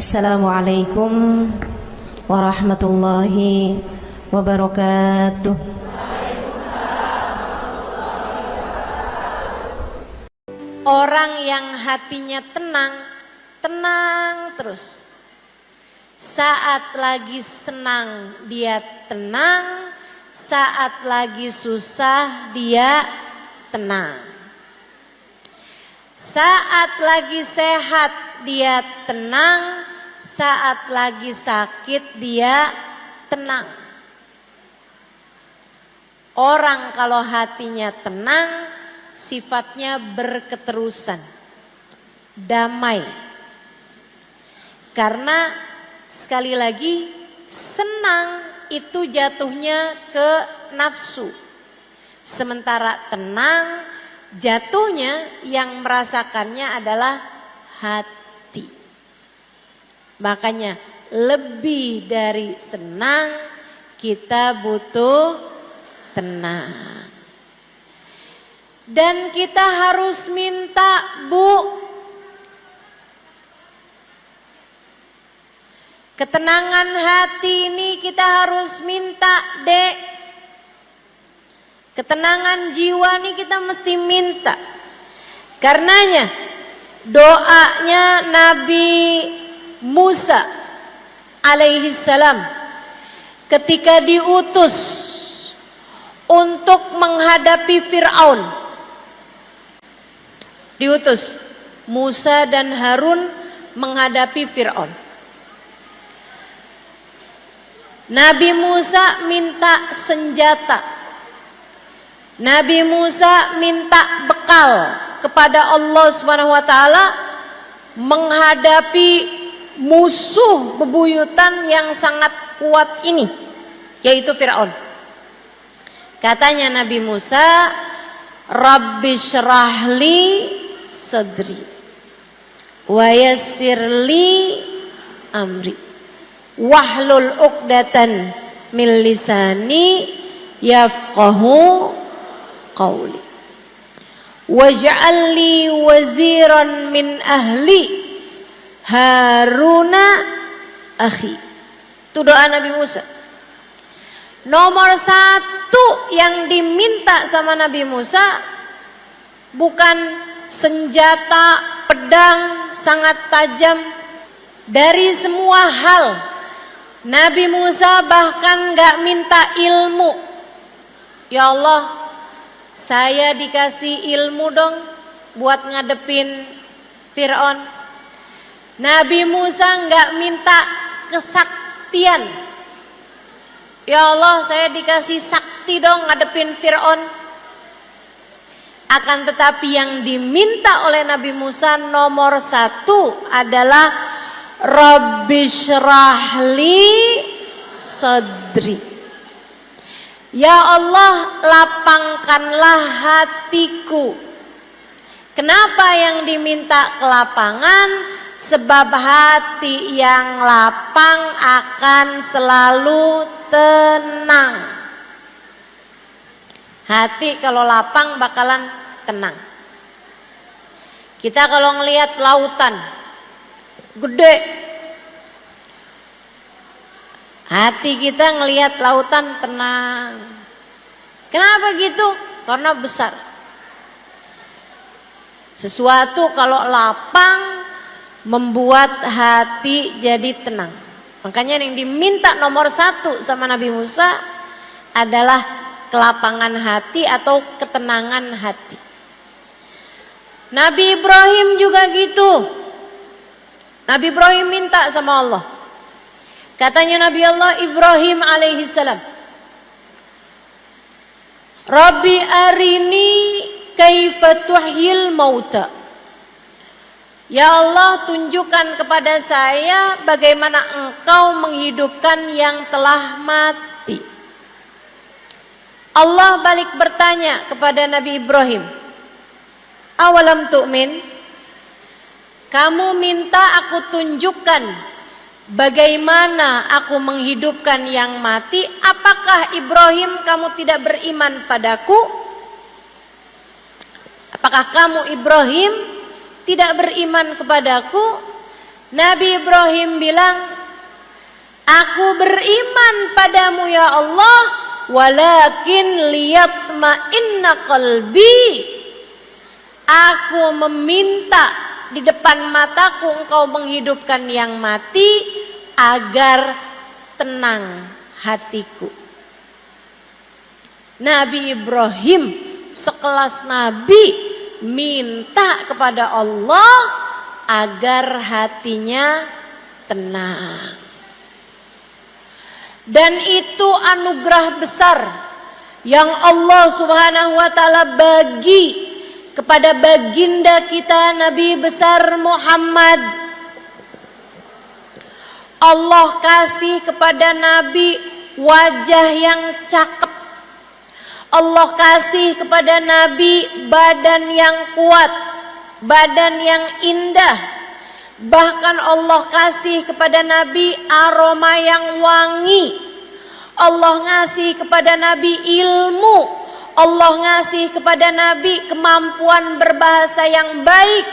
Assalamualaikum warahmatullahi wabarakatuh. Orang yang hatinya tenang, tenang terus. Saat lagi senang dia tenang, saat lagi susah dia tenang. Saat lagi sehat dia tenang, saat lagi sakit dia tenang. Orang kalau hatinya tenang, sifatnya berketerusan, damai. Karena sekali lagi senang itu jatuhnya ke nafsu. Sementara tenang jatuhnya yang merasakannya adalah hati. Makanya lebih dari senang kita butuh tenang. Dan kita harus minta, Bu, ketenangan hati ini kita harus minta, Dek. Ketenangan jiwa ini kita mesti minta. Karenanya doanya Nabi Musa alaihi salam ketika diutus untuk menghadapi Fir'aun. Diutus Musa dan Harun menghadapi Fir'aun. Nabi Musa minta senjata. Nabi Musa minta bekal kepada Allah Subhanahu wa taala menghadapi musuh bebuyutan yang sangat kuat ini, yaitu Fir'aun. Katanya Nabi Musa, Rabbi syrahli sadri wa yassirli amri wahlul uqdatan min lisani yafqahu qawli waj'alni waziran min ahli Haruna akhi. Itu doa Nabi Musa. Nomor satu yang diminta sama Nabi Musa bukan senjata, pedang sangat tajam. Dari semua hal Nabi Musa bahkan gak minta ilmu. Ya Allah, saya dikasih ilmu dong buat ngadepin Fir'aun. Nabi Musa nggak minta kesaktian. Ya Allah, saya dikasih sakti dong ngadepin Fir'aun. Akan tetapi yang diminta oleh Nabi Musa nomor satu adalah Rabbi syrahli sadri. Ya Allah, lapangkanlah hatiku. Kenapa yang diminta kelapangan? Sebab hati yang lapang akan selalu tenang. Hati kalau lapang bakalan tenang. Kita kalau ngelihat lautan gede, hati kita ngelihat lautan tenang. Kenapa gitu? Karena besar. Sesuatu kalau lapang membuat hati jadi tenang. Makanya yang diminta nomor satu sama Nabi Musa adalah kelapangan hati atau ketenangan hati. Nabi Ibrahim juga gitu. Nabi Ibrahim minta sama Allah. Katanya Nabi Allah Ibrahim alaihi salam, Rabbi arini kaifa tuhyil mauta. Ya Allah, tunjukkan kepada saya bagaimana Engkau menghidupkan yang telah mati. Allah balik bertanya kepada Nabi Ibrahim, awalam tu'min? Kamu minta aku tunjukkan bagaimana aku menghidupkan yang mati. Apakah Ibrahim kamu tidak beriman padaku? Apakah kamu Ibrahim tidak beriman kepadaku? Nabi Ibrahim bilang, aku beriman padamu ya Allah, walakin liyatma'inna qalbi. Aku meminta di depan mataku engkau menghidupkan yang mati agar tenang hatiku. Nabi Ibrahim sekelas nabi minta kepada Allah agar hatinya tenang. Dan itu anugerah besar yang Allah Subhanahu wa taala bagi kepada baginda kita Nabi besar Muhammad. Allah kasih kepada Nabi wajah yang cakep. Allah kasih kepada Nabi badan yang kuat, badan yang indah. Bahkan Allah kasih kepada Nabi aroma yang wangi. Allah ngasih kepada Nabi ilmu. Allah ngasih kepada Nabi kemampuan berbahasa yang baik.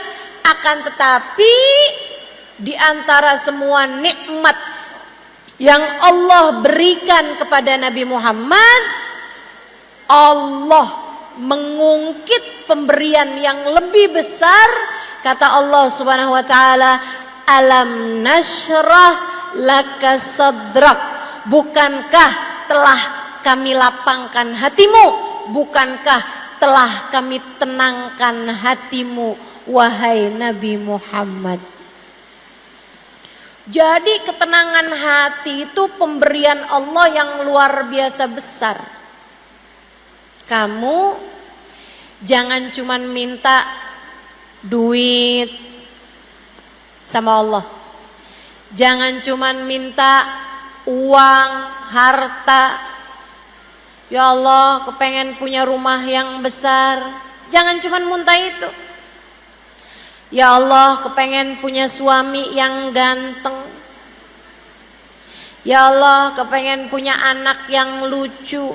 Akan tetapi di antara semua nikmat yang Allah berikan kepada Nabi Muhammad, Allah mengungkit pemberian yang lebih besar. Kata Allah Subhanahu wa taala, alam nashrah laka sadrak. Bukankah telah kami lapangkan hatimu? Bukankah telah kami tenangkan hatimu, wahai Nabi Muhammad? Jadi ketenangan hati itu pemberian Allah yang luar biasa besar. Kamu jangan cuman minta duit sama Allah. Jangan cuman minta uang, harta. Ya Allah, kepengen punya rumah yang besar. Jangan cuman minta itu. Ya Allah, kepengen punya suami yang ganteng. Ya Allah, kepengen punya anak yang lucu.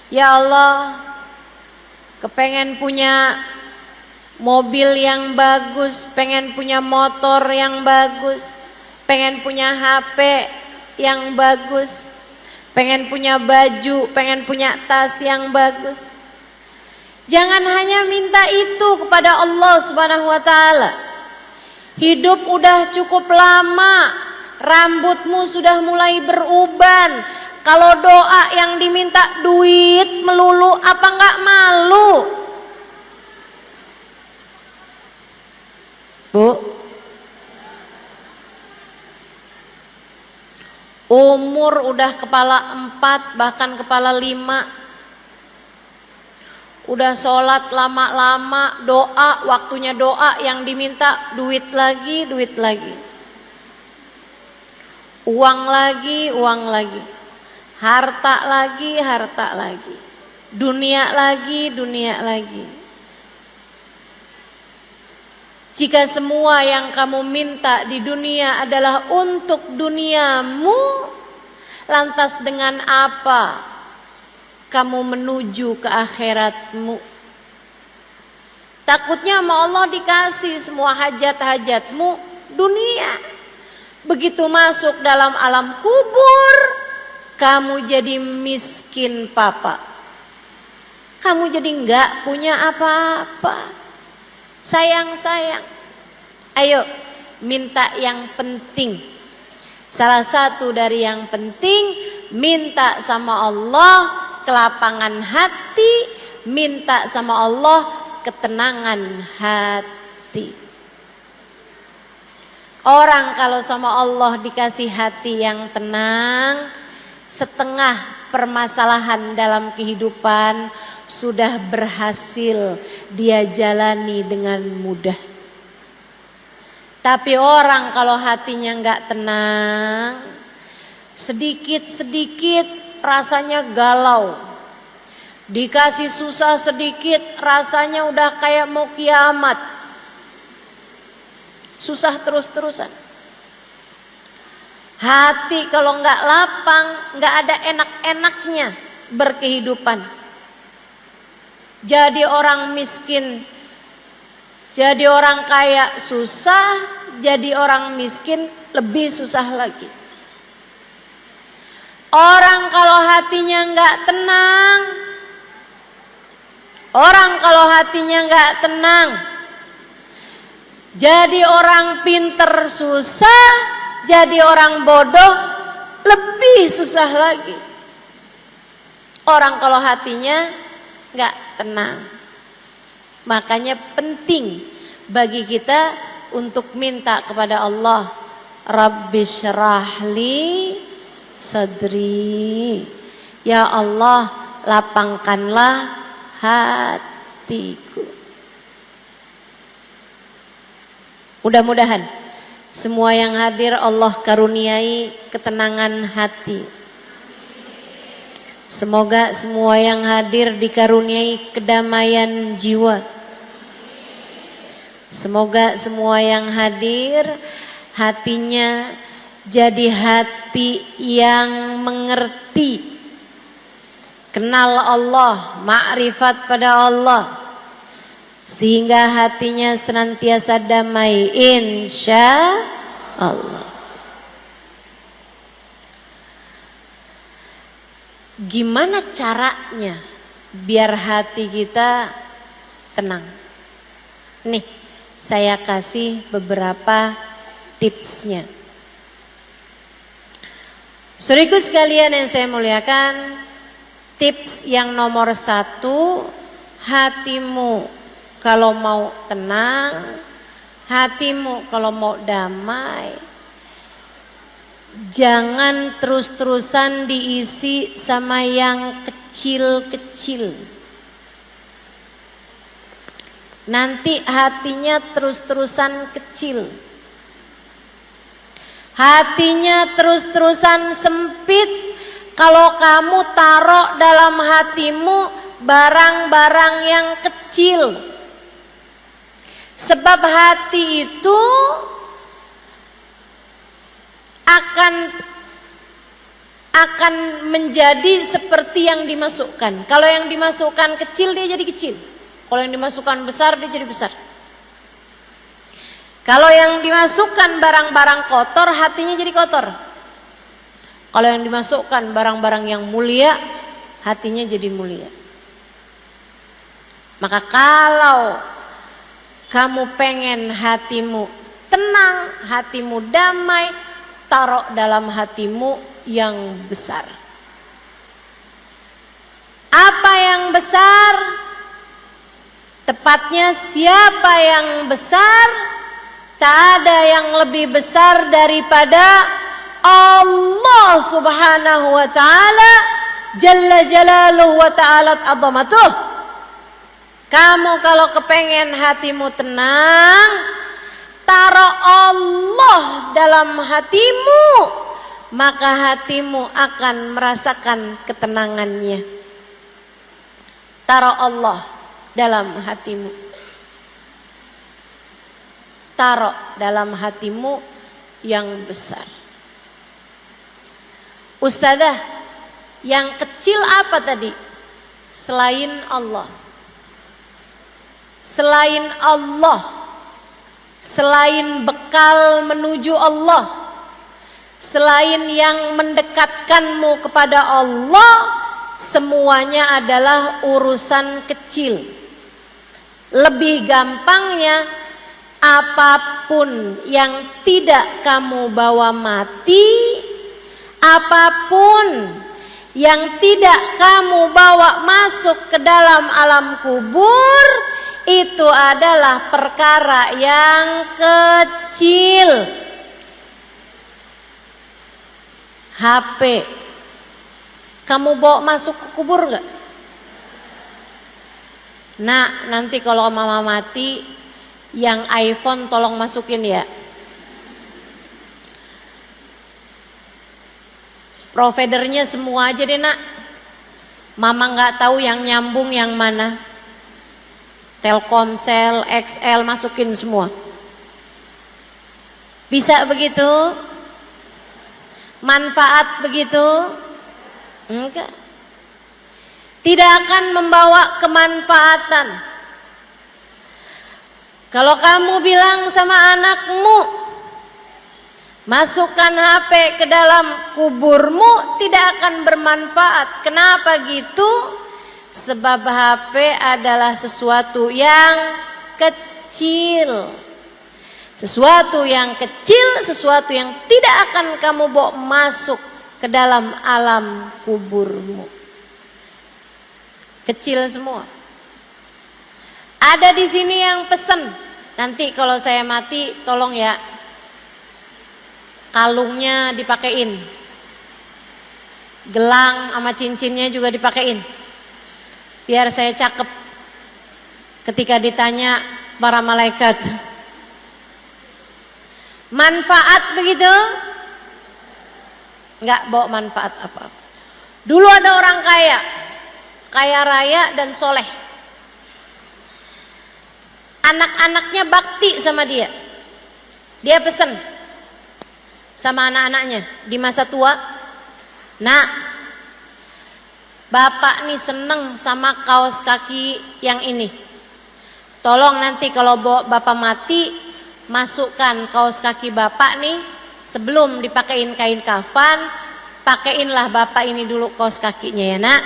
Ya Allah, kepengen punya mobil yang bagus, pengen punya motor yang bagus, pengen punya HP yang bagus, pengen punya baju, pengen punya tas yang bagus. Jangan hanya minta itu kepada Allah Subhanahu wa taala. Hidup udah cukup lama, rambutmu sudah mulai beruban. Kalau doa yang diminta duit melulu, apa enggak malu? Bu, umur udah kepala 4 bahkan kepala 5. Udah sholat lama-lama, doa, waktunya doa yang diminta duit lagi, duit lagi. Uang lagi, uang lagi. Harta lagi, harta lagi. Dunia lagi, dunia lagi. Jika semua yang kamu minta di dunia adalah untuk duniamu, lantas dengan apa kamu menuju ke akhiratmu? Takutnya sama Allah dikasih semua hajat-hajatmu dunia. Begitu masuk dalam alam kubur, kamu jadi miskin papa. Kamu jadi enggak punya apa-apa. Sayang-sayang. Ayo minta yang penting. Salah satu dari yang penting, minta sama Allah kelapangan hati, minta sama Allah ketenangan hati. Orang kalau sama Allah dikasih hati yang tenang, setengah permasalahan dalam kehidupan sudah berhasil dia jalani dengan mudah. Tapi orang kalau hatinya enggak tenang, sedikit-sedikit rasanya galau. Dikasih susah sedikit rasanya udah kayak mau kiamat. Susah terus-terusan. Hati kalau enggak lapang, enggak ada enak-enaknya berkehidupan. Jadi orang miskin, jadi orang kaya susah, jadi orang miskin lebih susah lagi. Orang kalau hatinya nggak tenang, jadi orang pinter susah, jadi orang bodoh lebih susah lagi. Orang kalau hatinya nggak tenang. Makanya penting bagi kita untuk minta kepada Allah, Rabbi syrahli sadri. Ya Allah, lapangkanlah hatiku. Mudah-mudahan semua yang hadir Allah karuniai ketenangan hati. Semoga semua yang hadir dikaruniai kedamaian jiwa. Semoga semua yang hadir hatinya jadi hati yang mengerti, kenal Allah, makrifat pada Allah, sehingga hatinya senantiasa damai insya Allah. Gimana caranya biar hati kita tenang? Nih, saya kasih beberapa tipsnya. Saudaraku sekalian yang saya muliakan, tips yang nomor 1, hatimu kalau mau tenang, hatimu kalau mau damai, jangan terus-terusan diisi sama yang kecil-kecil. Nanti hatinya terus-terusan kecil. Hatinya terus-terusan sempit kalau kamu taruh dalam hatimu barang-barang yang kecil. Sebab hati itu akan menjadi seperti yang dimasukkan. Kalau yang dimasukkan kecil, dia jadi kecil. Kalau yang dimasukkan besar, dia jadi besar. Kalau yang dimasukkan barang-barang kotor, hatinya jadi kotor. Kalau yang dimasukkan barang-barang yang mulia, hatinya jadi mulia. Maka kalau kamu pengen hatimu tenang, hatimu damai, taruh dalam hatimu yang besar. Apa yang besar? Tepatnya siapa yang besar? Tak ada yang lebih besar daripada Allah subhanahu wa ta'ala, Jalla jalaluhu wa ta'alat azamatuh. Kamu kalau kepengen hatimu tenang, taruh Allah dalam hatimu, maka hatimu akan merasakan ketenangannya. Taruh Allah dalam hatimu. Taruh dalam hatimu yang besar. Ustazah, yang kecil apa tadi? Selain Allah. Selain Allah. Selain bekal menuju Allah. Selain yang mendekatkanmu kepada Allah, semuanya adalah urusan kecil. Lebih gampangnya, apapun yang tidak kamu bawa mati, apapun yang tidak kamu bawa masuk ke dalam alam kubur, itu adalah perkara yang kecil. HP, kamu bawa masuk ke kubur gak? Nah, nanti kalau mama mati, yang iPhone tolong masukin ya. Providernya semua aja deh nak. Mama nggak tahu yang nyambung yang mana. Telkomsel, XL masukin semua. Bisa begitu? Manfaat begitu? Enggak. Tidak akan membawa kemanfaatan. Kalau kamu bilang sama anakmu, Masukkan HP ke dalam kuburmu tidak akan bermanfaat. Kenapa gitu? Sebab HP adalah sesuatu yang kecil. Sesuatu yang kecil, sesuatu yang tidak akan kamu bawa masuk ke dalam alam kuburmu. Kecil semua. Ada di sini yang pesen, nanti kalau saya mati tolong ya kalungnya dipakein, gelang sama cincinnya juga dipakein, biar saya cakep ketika ditanya para malaikat. Manfaat begitu? Enggak bawa manfaat apa-apa. Dulu ada orang kaya, kaya raya dan soleh. Anak-anaknya bakti sama dia. Dia pesen sama anak-anaknya di masa tua, nak, bapak nih seneng sama kaos kaki yang ini. Tolong nanti kalau bapak mati, masukkan kaos kaki bapak nih, sebelum dipakein kain kafan, pakeinlah bapak ini dulu kaos kakinya ya nak.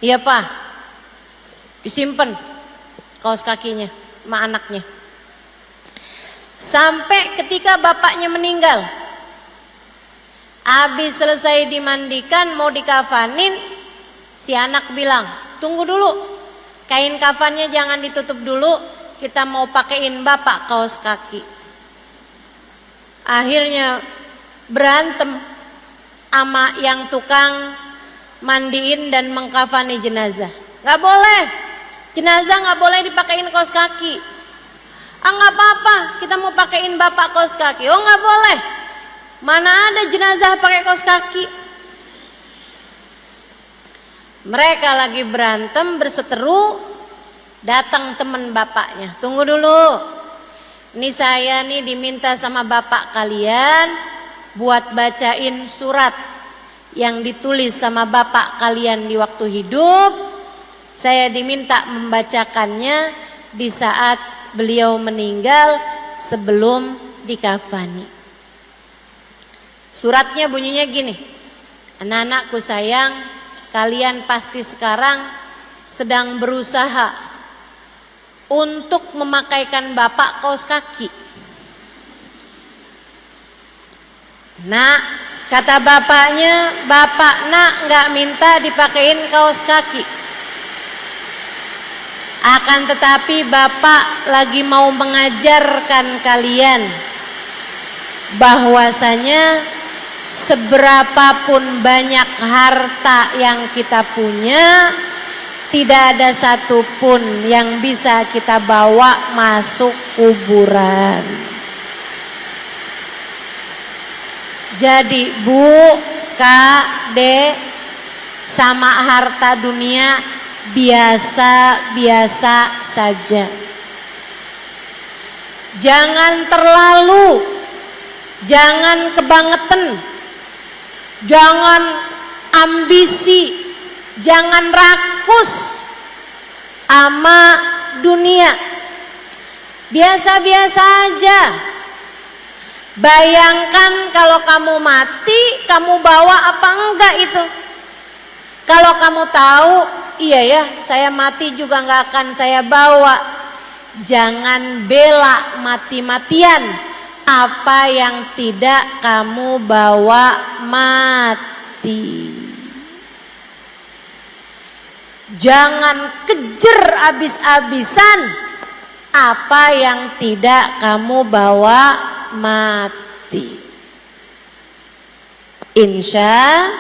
Iya pak, disimpan kaos kakinya sama anaknya. Sampai ketika bapaknya meninggal, habis selesai dimandikan mau dikafanin, si anak bilang, tunggu dulu, kain kafannya jangan ditutup dulu, kita mau pakein bapak kaos kaki. Akhirnya berantem sama yang tukang mandiin dan mengkafani jenazah. Gak boleh, jenazah gak boleh dipakein kaos kaki. Gak apa-apa, kita mau pakein bapak kaos kaki. Oh gak boleh, mana ada jenazah pakai kaos kaki. Mereka lagi berantem berseteru, datang teman bapaknya. Tunggu dulu, ini saya nih diminta sama bapak kalian buat bacain surat yang ditulis sama bapak kalian di waktu hidup. Saya diminta membacakannya di saat beliau meninggal sebelum dikafani. Suratnya bunyinya gini, anak-anakku sayang, kalian pasti sekarang sedang berusaha untuk memakaikan bapak kaos kaki. Nak, kata bapaknya, bapak nak gak minta dipakein kaos kaki. Akan tetapi bapak lagi mau mengajarkan kalian bahwasanya seberapapun banyak harta yang kita punya, tidak ada satupun yang bisa kita bawa masuk kuburan. Jadi Bu, Kak, Dek, sama harta dunia biasa-biasa saja. Jangan terlalu, jangan kebangetan, jangan ambisi, jangan rakus sama dunia. Biasa-biasa aja. Bayangkan kalau kamu mati, kamu bawa apa enggak itu? Kalau kamu tahu, iya ya, saya mati juga nggak akan saya bawa. Jangan bela mati-matian apa yang tidak kamu bawa mati. Jangan kejar abis-abisan apa yang tidak kamu bawa mati. Insya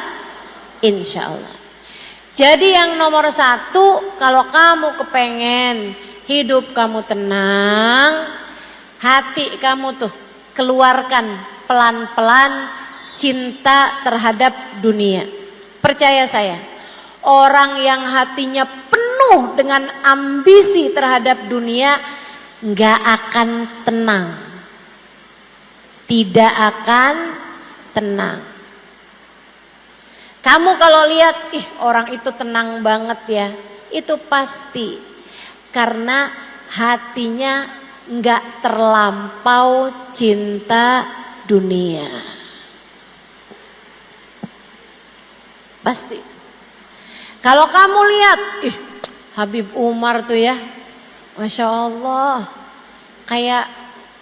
Allah. Jadi yang nomor satu, kalau kamu kepengen hidup kamu tenang, hati kamu tuh keluarkan pelan-pelan cinta terhadap dunia. Percaya saya, orang yang hatinya penuh dengan ambisi terhadap dunia nggak akan tenang, tidak akan tenang. Kamu kalau lihat, orang itu tenang banget ya, itu pasti karena hatinya nggak terlampau cinta dunia. Pasti. Kalau kamu lihat, Habib Umar tuh ya, Masya Allah, kayak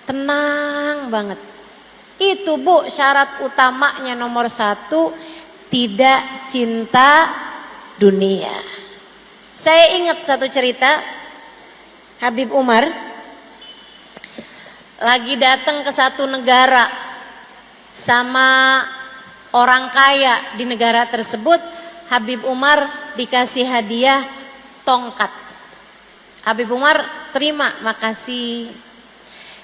tenang banget. Itu Bu, syarat utamanya nomor 1, tidak cinta dunia. Saya ingat satu cerita, Habib Umar lagi datang ke satu negara sama orang kaya di negara tersebut. Habib Umar dikasih hadiah tongkat. Habib Umar terima, makasih.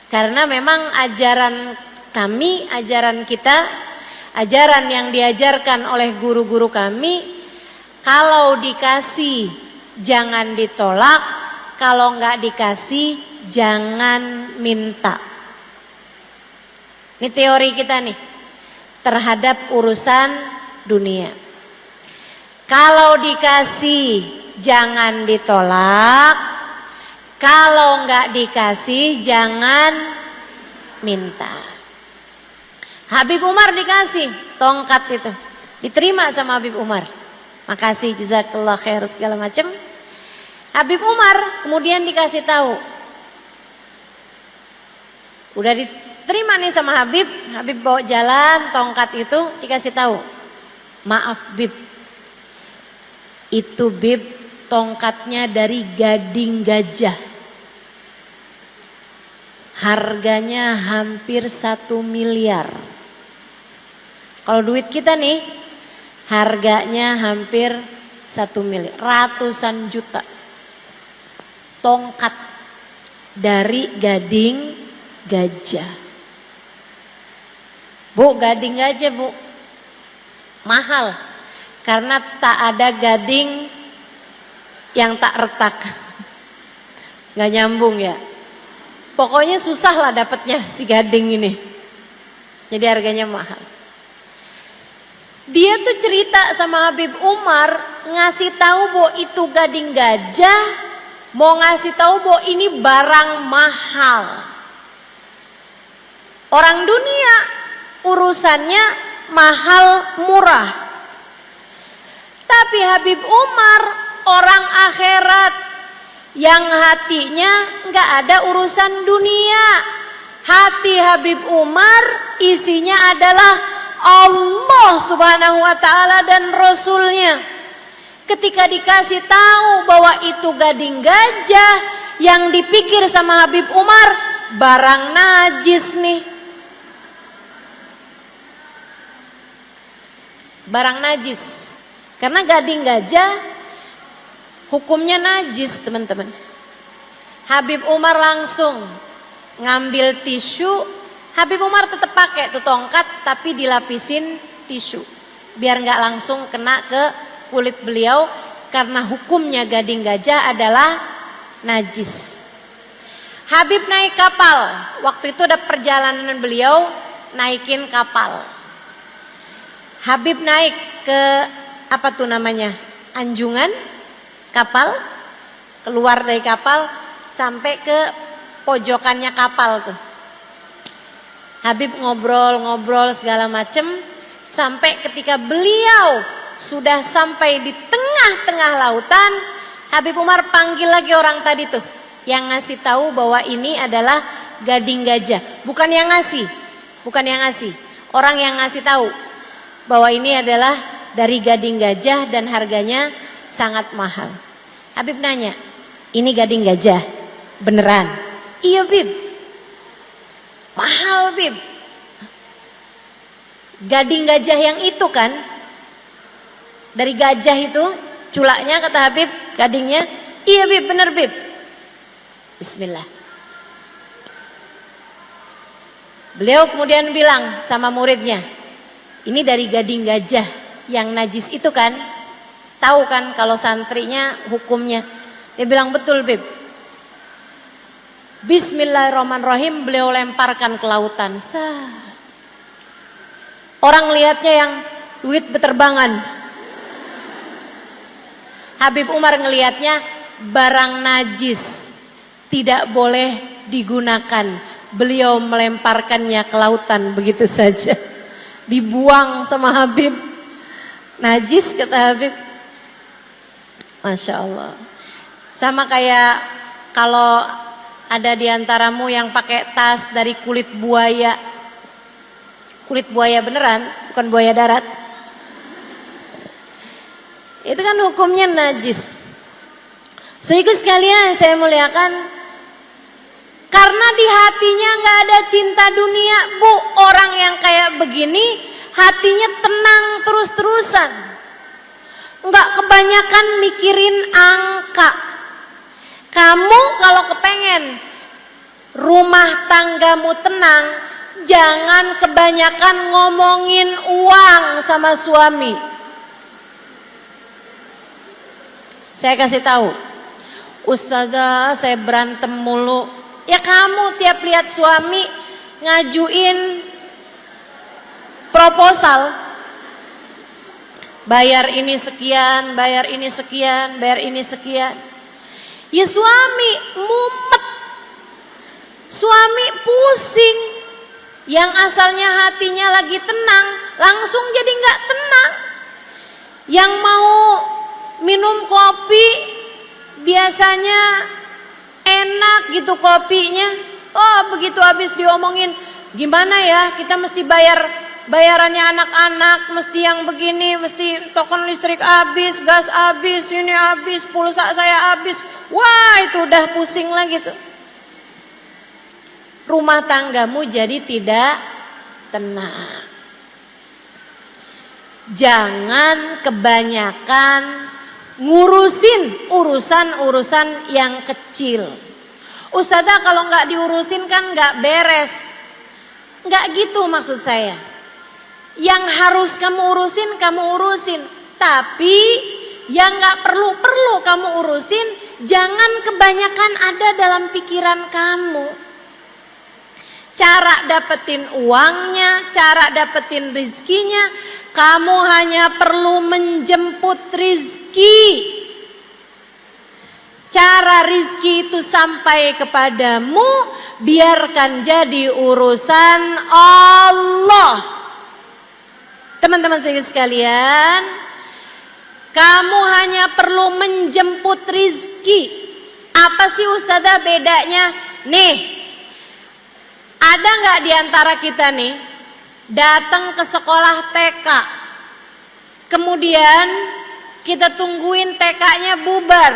Karena memang ajaran kami, ajaran kita, ajaran yang diajarkan oleh guru-guru kami, kalau dikasih jangan ditolak, kalau nggak dikasih jangan minta. Ini teori kita nih terhadap urusan dunia. Kalau dikasih jangan ditolak, kalau nggak dikasih jangan minta. Habib Umar dikasih tongkat itu, diterima sama Habib Umar. Makasih, jazakallah khair segala macam. Habib Umar kemudian dikasih tahu, udah diterima nih sama Habib. Habib bawa jalan tongkat itu, dikasih tahu, maaf Bib, itu Bib tongkatnya dari gading gajah, harganya hampir 1 miliar. Kalau duit kita nih harganya hampir 1 miliar, ratusan juta. Tongkat dari gading gajah. Bu, gading gajah Bu, mahal. Karena tak ada gading yang tak retak. Gak nyambung ya. Pokoknya susah lah dapatnya si gading ini. Jadi harganya mahal. Dia tuh cerita sama Habib Umar, ngasih tahu bahwa itu gading gajah, mau ngasih tahu bahwa ini barang mahal. Orang dunia urusannya mahal murah. Tapi Habib Umar orang akhirat yang hatinya nggak ada urusan dunia. Hati Habib Umar isinya adalah Allah Subhanahu wa ta'ala dan Rasulnya. Ketika dikasih tahu bahwa itu gading gajah, yang dipikir sama Habib Umar barang najis nih. Barang najis. Karena gading gajah hukumnya najis, teman-teman. Habib Umar langsung ngambil tisu. Habib Umar tetap pakai tuh tongkat, tapi dilapisin tisu biar nggak langsung kena ke kulit beliau, karena hukumnya gading gajah adalah najis. Habib naik kapal. Waktu itu ada perjalanan beliau naikin kapal. Habib naik ke apa tuh namanya, anjungan kapal, keluar dari kapal sampai ke pojokannya kapal tuh. Habib ngobrol-ngobrol segala macem, sampai ketika beliau sudah sampai di tengah-tengah lautan, Habib Umar panggil lagi orang tadi tuh yang ngasih tahu bahwa ini adalah gading gajah. Bukan yang ngasih, orang yang ngasih tahu bahwa ini adalah dari gading gajah dan harganya sangat mahal. Habib nanya, ini gading gajah beneran? Iya Bib. Mahal Bib. Gading gajah yang itu kan, dari gajah itu culaknya, kata Habib, gadingnya. Iya Bib, bener Bib. Bismillah. Beliau kemudian bilang sama muridnya, ini dari gading gajah yang najis itu kan? Tahu kan kalau santrinya hukumnya? Dia bilang betul Bib. Bismillahirrahmanirrahim, beliau lemparkan ke lautan. Orang lihatnya yang duit beterbangan. Habib Umar ngelihatnya barang najis, tidak boleh digunakan, beliau melemparkannya ke lautan begitu saja. Dibuang sama Habib. Najis kata Habib. Masya Allah. Sama kayak kalau ada di antaramu yang pakai tas dari kulit buaya. Kulit buaya beneran, bukan buaya darat. Itu kan hukumnya najis. Saudaraku sekalian yang saya muliakan, karena di hatinya nggak ada cinta dunia, Bu. Orang yang kayak begini hatinya tenang terus-terusan, nggak kebanyakan mikirin angka. Kamu kalau kepengen rumah tanggamu tenang, jangan kebanyakan ngomongin uang sama suami. Saya kasih tahu, Ustazah saya berantem mulu. Ya kamu tiap lihat suami ngajuin proposal, bayar ini sekian, bayar ini sekian, bayar ini sekian. Ya suami mumet, suami pusing. Yang asalnya hatinya lagi tenang, langsung jadi nggak tenang. Yang mau minum kopi biasanya enak gitu kopinya. Oh begitu habis diomongin, gimana ya kita mesti bayarannya anak-anak, mesti yang begini, mesti token listrik habis, gas habis, ini habis, pulsa saya habis. Wah itu udah pusing lagi tuh. Rumah tanggamu jadi tidak tenang. Jangan kebanyakan ngurusin urusan-urusan yang kecil. Ustazah kalau nggak diurusin kan nggak beres. Nggak gitu maksud saya. Yang harus kamu urusin. Tapi yang nggak perlu kamu urusin, jangan kebanyakan ada dalam pikiran kamu. Cara dapetin uangnya, cara dapetin rizkinya, kamu hanya perlu menjemput rizki. Cara rizki itu sampai kepadamu, biarkan jadi urusan Allah. Teman-teman sekalian, kamu hanya perlu menjemput rizki. Apa sih Ustazah bedanya? Nih, ada nggak di antara kita nih datang ke sekolah TK, kemudian kita tungguin TK-nya bubar.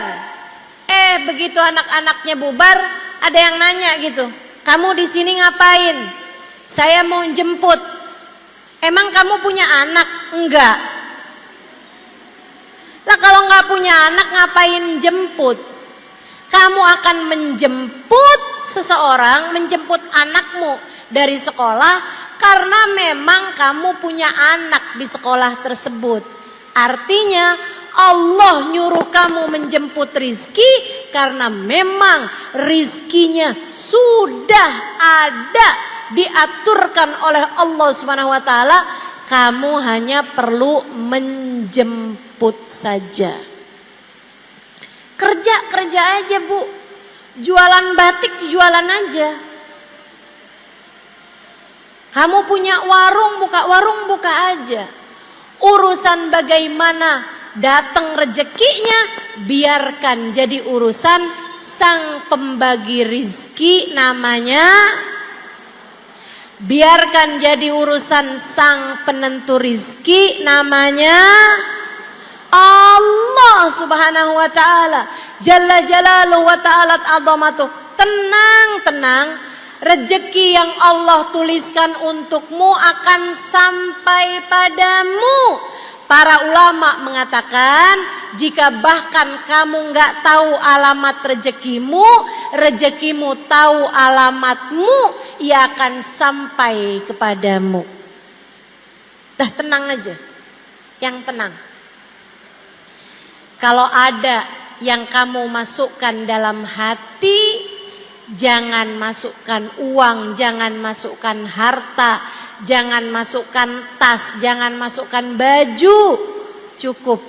Begitu anak-anaknya bubar, ada yang nanya gitu, kamu di sini ngapain? Saya mau jemput. Emang kamu punya anak? Enggak. Lah kalau nggak punya anak ngapain jemput? Kamu akan menjemput seseorang, menjemput anakmu dari sekolah karena memang kamu punya anak di sekolah tersebut. Artinya Allah nyuruh kamu menjemput rizki karena memang rizkinya sudah ada, diaturkan oleh Allah Subhanahu wa taala. Kamu hanya perlu menjemput saja. Kerja aja Bu, jualan batik jualan aja. Kamu punya warung buka aja. Urusan bagaimana datang rezekinya, biarkan jadi urusan sang pembagi rizki namanya. Biarkan jadi urusan sang penentu rizki namanya Allah Subhanahu wa ta'ala. Jalla jalaluhu wa ta'alat azamatuh. Tenang, rezeki yang Allah tuliskan untukmu akan sampai padamu. Para ulama mengatakan, jika bahkan kamu nggak tahu alamat rezekimu tahu alamatmu, ia akan sampai kepadamu. Dah tenang aja, yang tenang. Kalau ada yang kamu masukkan dalam hati, jangan masukkan uang, jangan masukkan harta, jangan masukkan tas, jangan masukkan baju. Cukup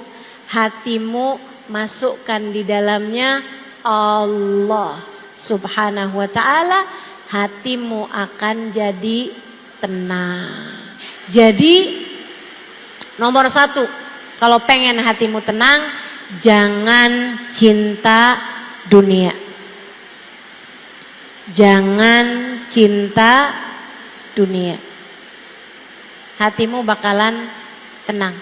hatimu masukkan di dalamnya Allah Subhanahu wa ta'ala. hatimu akan jadi tenang. Jadi nomor 1, kalau pengen hatimu tenang, jangan cinta dunia. Jangan cinta dunia. Hatimu bakalan tenang.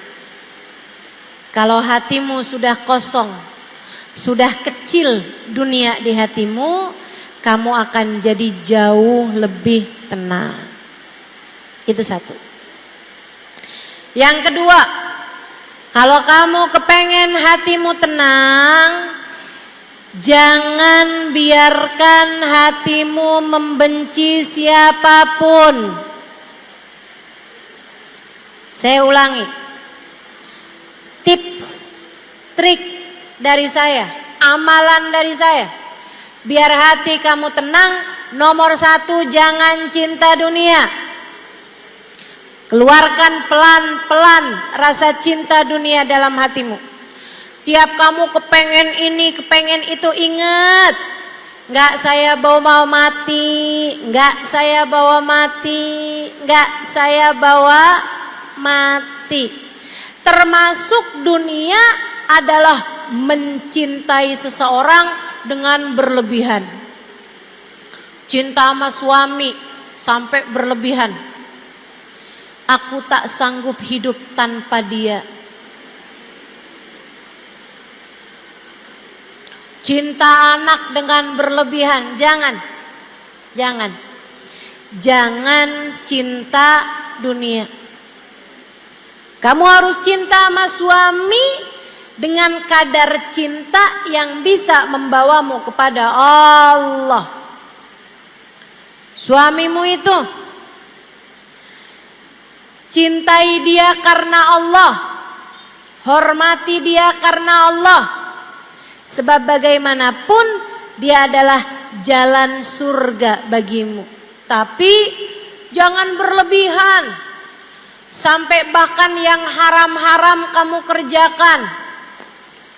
Kalau hatimu sudah kosong, sudah kecil dunia di hatimu, kamu akan jadi jauh lebih tenang. Itu 1. Yang kedua, kalau kamu kepengen hatimu tenang, jangan biarkan hatimu membenci siapapun. Saya ulangi. Tips, trik dari saya, amalan dari saya. Biar hati kamu tenang, nomor 1, jangan cinta dunia. Keluarkan pelan-pelan rasa cinta dunia dalam hatimu. Tiap kamu kepengen ini, kepengen itu, ingat, nggak saya bawa mati, nggak saya bawa mati, nggak saya bawa mati. Termasuk dunia adalah mencintai seseorang dengan berlebihan. Cinta sama suami sampai berlebihan. Aku tak sanggup hidup tanpa dia. Cinta anak dengan berlebihan, jangan. Jangan cinta dunia. Kamu harus cinta sama suami dengan kadar cinta yang bisa membawamu kepada Allah. Suamimu itu cintai dia karena Allah, hormati dia karena Allah. Sebab bagaimanapun dia adalah jalan surga bagimu. Tapi jangan berlebihan. Sampai bahkan yang haram-haram kamu kerjakan.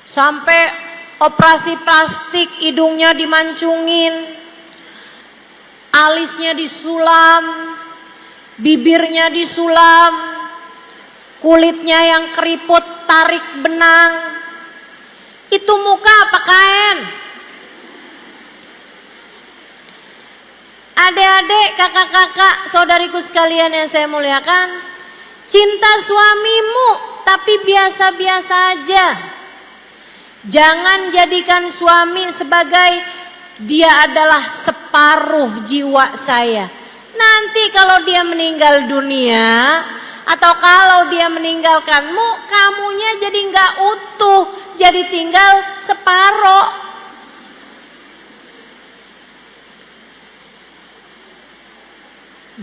Sampai operasi plastik, hidungnya dimancungin, alisnya disulam, bibirnya disulam, kulitnya yang keriput tarik benang. Itu muka apa kain? Adik-adik, kakak-kakak, saudariku sekalian yang saya muliakan, cinta suamimu tapi biasa-biasa aja. Jangan jadikan suami sebagai dia adalah separuh jiwa saya. Nanti kalau dia meninggal dunia atau kalau dia meninggalkanmu, kamunya jadi nggak utuh, jadi tinggal separuh.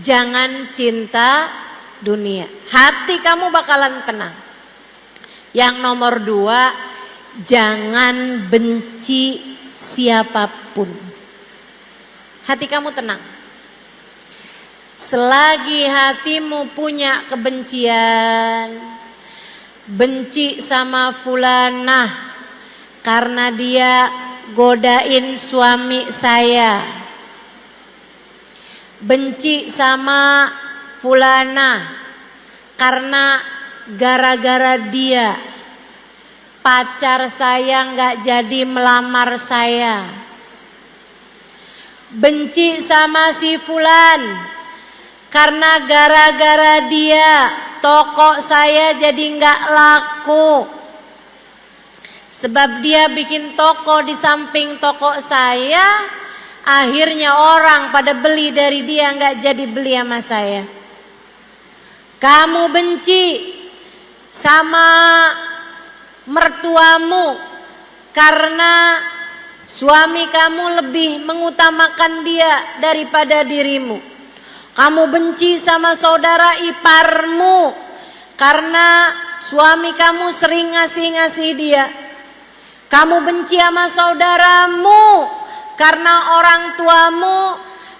Jangan cinta dunia, hati kamu bakalan tenang. Yang nomor 2, jangan benci siapapun. Hati kamu tenang. Selagi hatimu punya kebencian, benci sama fulanah karena dia godain suami saya, benci sama fulana karena gara-gara dia pacar saya nggak jadi melamar saya, benci sama si fulan karena gara-gara dia toko saya jadi nggak laku, sebab dia bikin toko di samping toko saya, akhirnya orang pada beli dari dia, nggak jadi beli sama saya. Kamu benci sama mertuamu karena suami kamu lebih mengutamakan dia daripada dirimu. Kamu benci sama saudara iparmu karena suami kamu sering ngasih-ngasih dia. Kamu benci sama saudaramu karena orang tuamu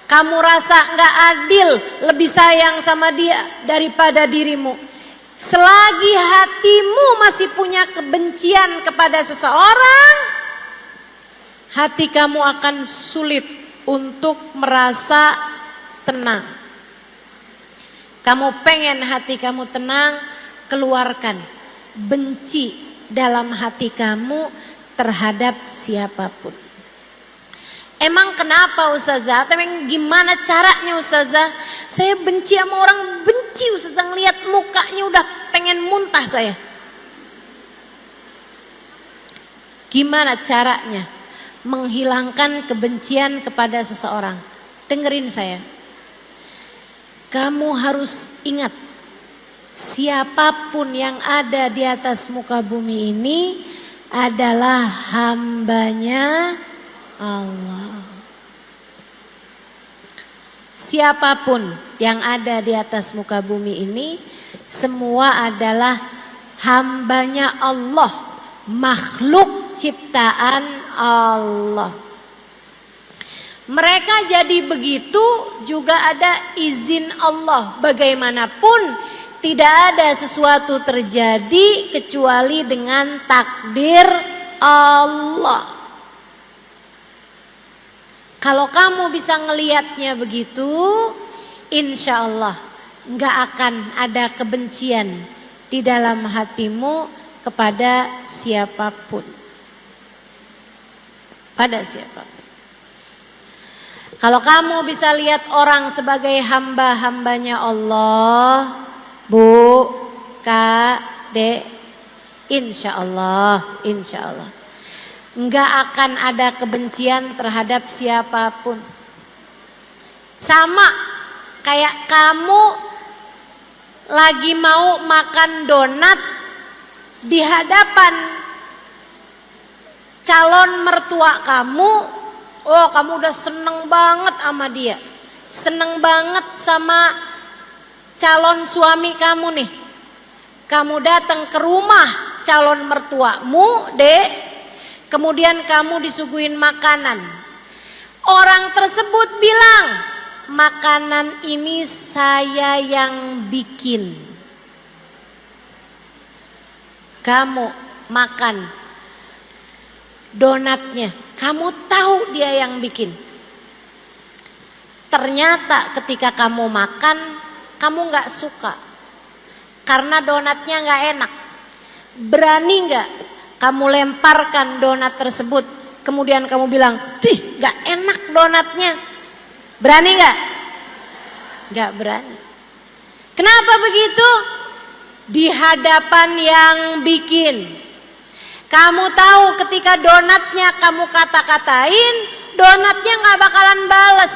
kamu rasa gak adil, lebih sayang sama dia daripada dirimu. Selagi hatimu masih punya kebencian kepada seseorang, hati kamu akan sulit untuk merasa tenang. Kamu pengen hati kamu tenang, keluarkan benci dalam hati kamu terhadap siapapun. Emang kenapa Ustazah? Emang gimana caranya Ustazah? Saya benci sama orang, benci Ustazah, ngeliat mukanya udah pengen muntah saya. Gimana caranya menghilangkan kebencian kepada seseorang? Dengerin saya. Kamu harus ingat, siapapun yang ada di atas muka bumi ini adalah hambanya Allah. Siapapun yang ada di atas muka bumi ini semua adalah hambanya Allah, makhluk ciptaan Allah. Mereka jadi begitu juga ada izin Allah. Bagaimanapun tidak ada sesuatu terjadi kecuali dengan takdir Allah. Kalau kamu bisa ngelihatnya begitu, insya Allah nggak akan ada kebencian di dalam hatimu kepada siapapun. Pada siapapun. Kalau kamu bisa lihat orang sebagai hamba-hambanya Allah, Bu, Kak, Dek, insya Allah. Enggak akan ada kebencian terhadap siapapun. Sama kayak kamu lagi mau makan donat di hadapan calon mertua kamu. Oh, kamu udah seneng banget sama dia. Seneng banget sama calon suami kamu nih. Kamu datang ke rumah calon mertuamu, Dek. Kemudian kamu disuguhin makanan. Orang tersebut bilang, makanan ini saya yang bikin. Kamu makan donatnya, kamu tahu dia yang bikin. Ternyata ketika kamu makan, kamu gak suka. Karena donatnya gak enak. Berani gak kamu lemparkan donat tersebut, kemudian kamu bilang, "Tih, gak enak donatnya." Berani gak? Gak berani. Kenapa begitu? Di hadapan yang bikin. Kamu tahu ketika donatnya kamu kata-katain, donatnya gak bakalan bales.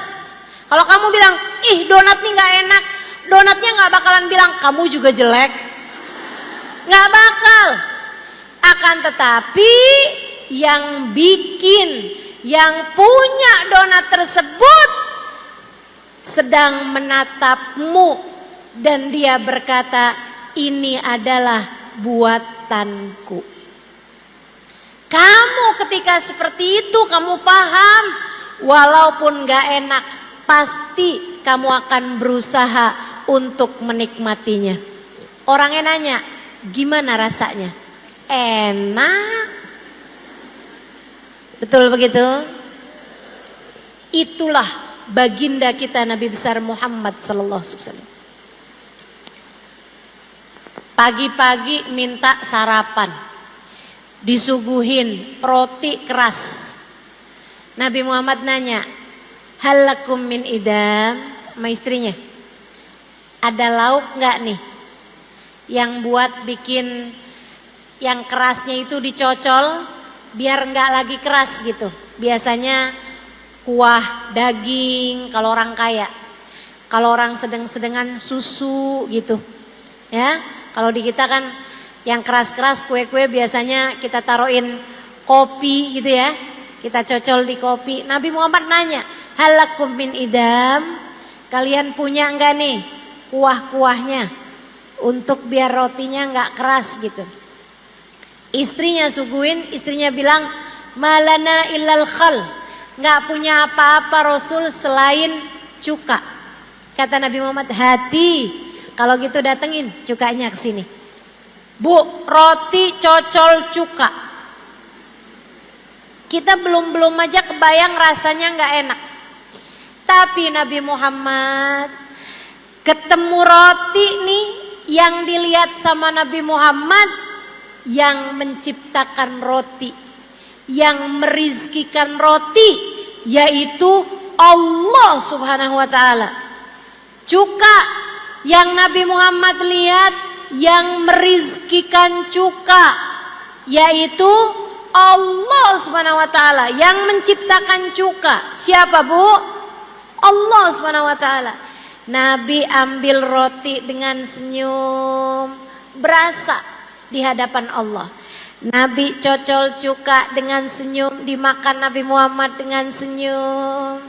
Kalau kamu bilang, "Ih, donatnya gak enak," donatnya gak bakalan bilang, "Kamu juga jelek." Gak bakal. Akan tetapi yang bikin, yang punya donat tersebut sedang menatapmu dan dia berkata, "Ini adalah buatanku." Kamu ketika seperti itu kamu paham, walaupun gak enak, pasti kamu akan berusaha untuk menikmatinya. Orangnya nanya, "Gimana rasanya?" Enak. Betul begitu? Itulah baginda kita Nabi besar Muhammad sallallahu alaihi wasallam. Pagi-pagi minta sarapan, disuguhin roti keras. Nabi Muhammad nanya, "Halakum min idam?" Sama istrinya, "Ada lauk nggak nih yang buat bikin yang kerasnya itu dicocol biar nggak lagi keras gitu." Biasanya kuah daging kalau orang kaya. Kalau orang sedang-sedengan susu gitu. Ya, kalau di kita kan yang keras-keras kue-kue biasanya kita taruhin kopi gitu ya. Kita cocol di kopi. Nabi Muhammad nanya, "Halakum min idam?" Kalian punya nggak nih kuah-kuahnya untuk biar rotinya nggak keras gitu. Istrinya suguhin, istrinya bilang, "Malana illal khal." Nggak punya apa-apa Rasul selain cuka. Kata Nabi Muhammad, "Hati, kalau gitu datengin cukanya ke sini. Bu, roti cocol cuka." Kita belum aja kebayang rasanya nggak enak. Tapi Nabi Muhammad ketemu roti nih, yang dilihat sama Nabi Muhammad yang menciptakan roti, yang merizkikan roti, yaitu Allah Subhanahu wa ta'ala. Cuka yang Nabi Muhammad lihat yang merizkikan cuka, yaitu Allah Subhanahu wa ta'ala yang menciptakan cuka. Siapa, Bu? Allah Subhanahu wa ta'ala. Nabi ambil roti dengan senyum, berasa di hadapan Allah. Nabi cocol cuka dengan senyum, dimakan Nabi Muhammad dengan senyum.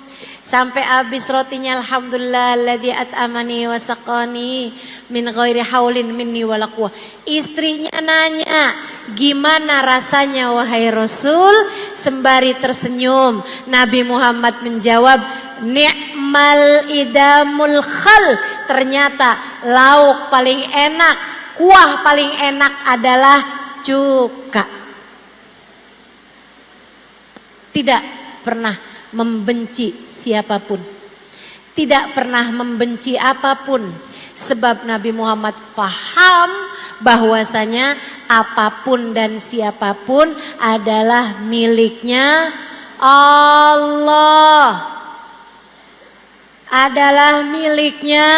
Sampai habis rotinya, alhamdulillah alladzi at'amani wa saqani min ghairi haulin minni wala quwwah. Istrinya nanya, "Gimana rasanya wahai Rasul?" Sembari tersenyum, Nabi Muhammad menjawab, "Ni'mal idamul khal." Ternyata lauk paling enak, kuah paling enak adalah cuka. Tidak pernah membenci siapapun, tidak pernah membenci apapun, sebab Nabi Muhammad faham bahwasanya apapun dan siapapun adalah miliknya Allah, adalah miliknya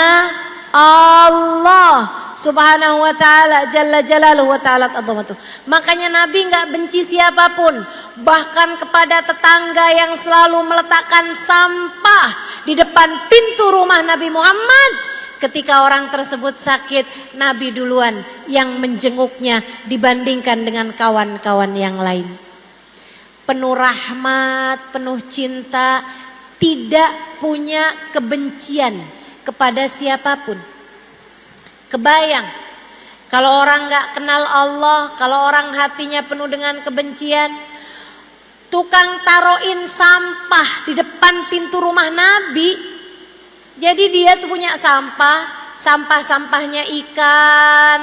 Allah Subhanahu wa ta'ala, jalla jalaluhu wa ta'ala azamatuh. Makanya Nabi enggak benci siapapun, bahkan kepada tetangga yang selalu meletakkan sampah di depan pintu rumah Nabi Muhammad. Ketika orang tersebut sakit, Nabi duluan yang menjenguknya dibandingkan dengan kawan-kawan yang lain. Penuh rahmat, penuh cinta, tidak punya kebencian kepada siapapun. Kebayang kalau orang gak kenal Allah, kalau orang hatinya penuh dengan kebencian, tukang taruhin sampah di depan pintu rumah Nabi. Jadi dia tuh punya sampah, sampah-sampahnya ikan,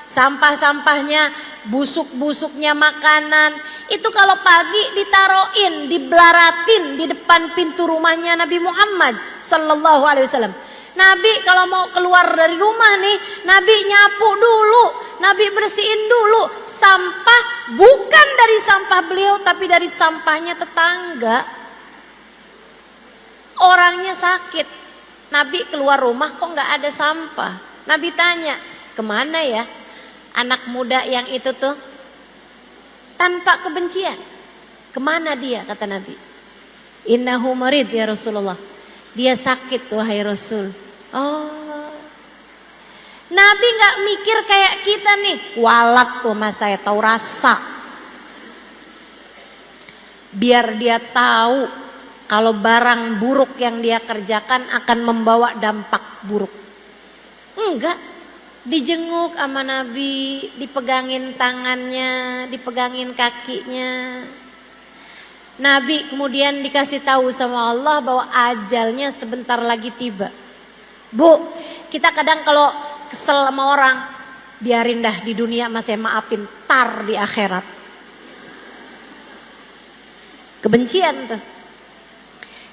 sampah-sampahnya busuk-busuknya makanan. Itu kalau pagi ditaruhin, dibelaratin di depan pintu rumahnya Nabi Muhammad sallallahu alaihi wasallam. Nabi kalau mau keluar dari rumah nih, Nabi nyapu dulu, Nabi bersihin dulu sampah, bukan dari sampah beliau tapi dari sampahnya tetangga. Orangnya sakit, Nabi keluar rumah kok nggak ada sampah. Nabi tanya, kemana ya anak muda yang itu tuh? Tanpa kebencian, kemana dia, kata Nabi. Innahu marid ya Rasulullah, dia sakit wahai Rasul. Oh, Nabi gak mikir kayak kita nih, kualat tuh mas saya, tahu rasa. Biar dia tahu kalau barang buruk yang dia kerjakan akan membawa dampak buruk. Enggak, dijenguk sama Nabi, dipegangin tangannya, dipegangin kakinya. Nabi kemudian dikasih tahu sama Allah bahwa ajalnya sebentar lagi tiba. Bu, kita kadang kalau kesel sama orang, biarin dah di dunia masih maafin, tar di akhirat. Kebencian tuh.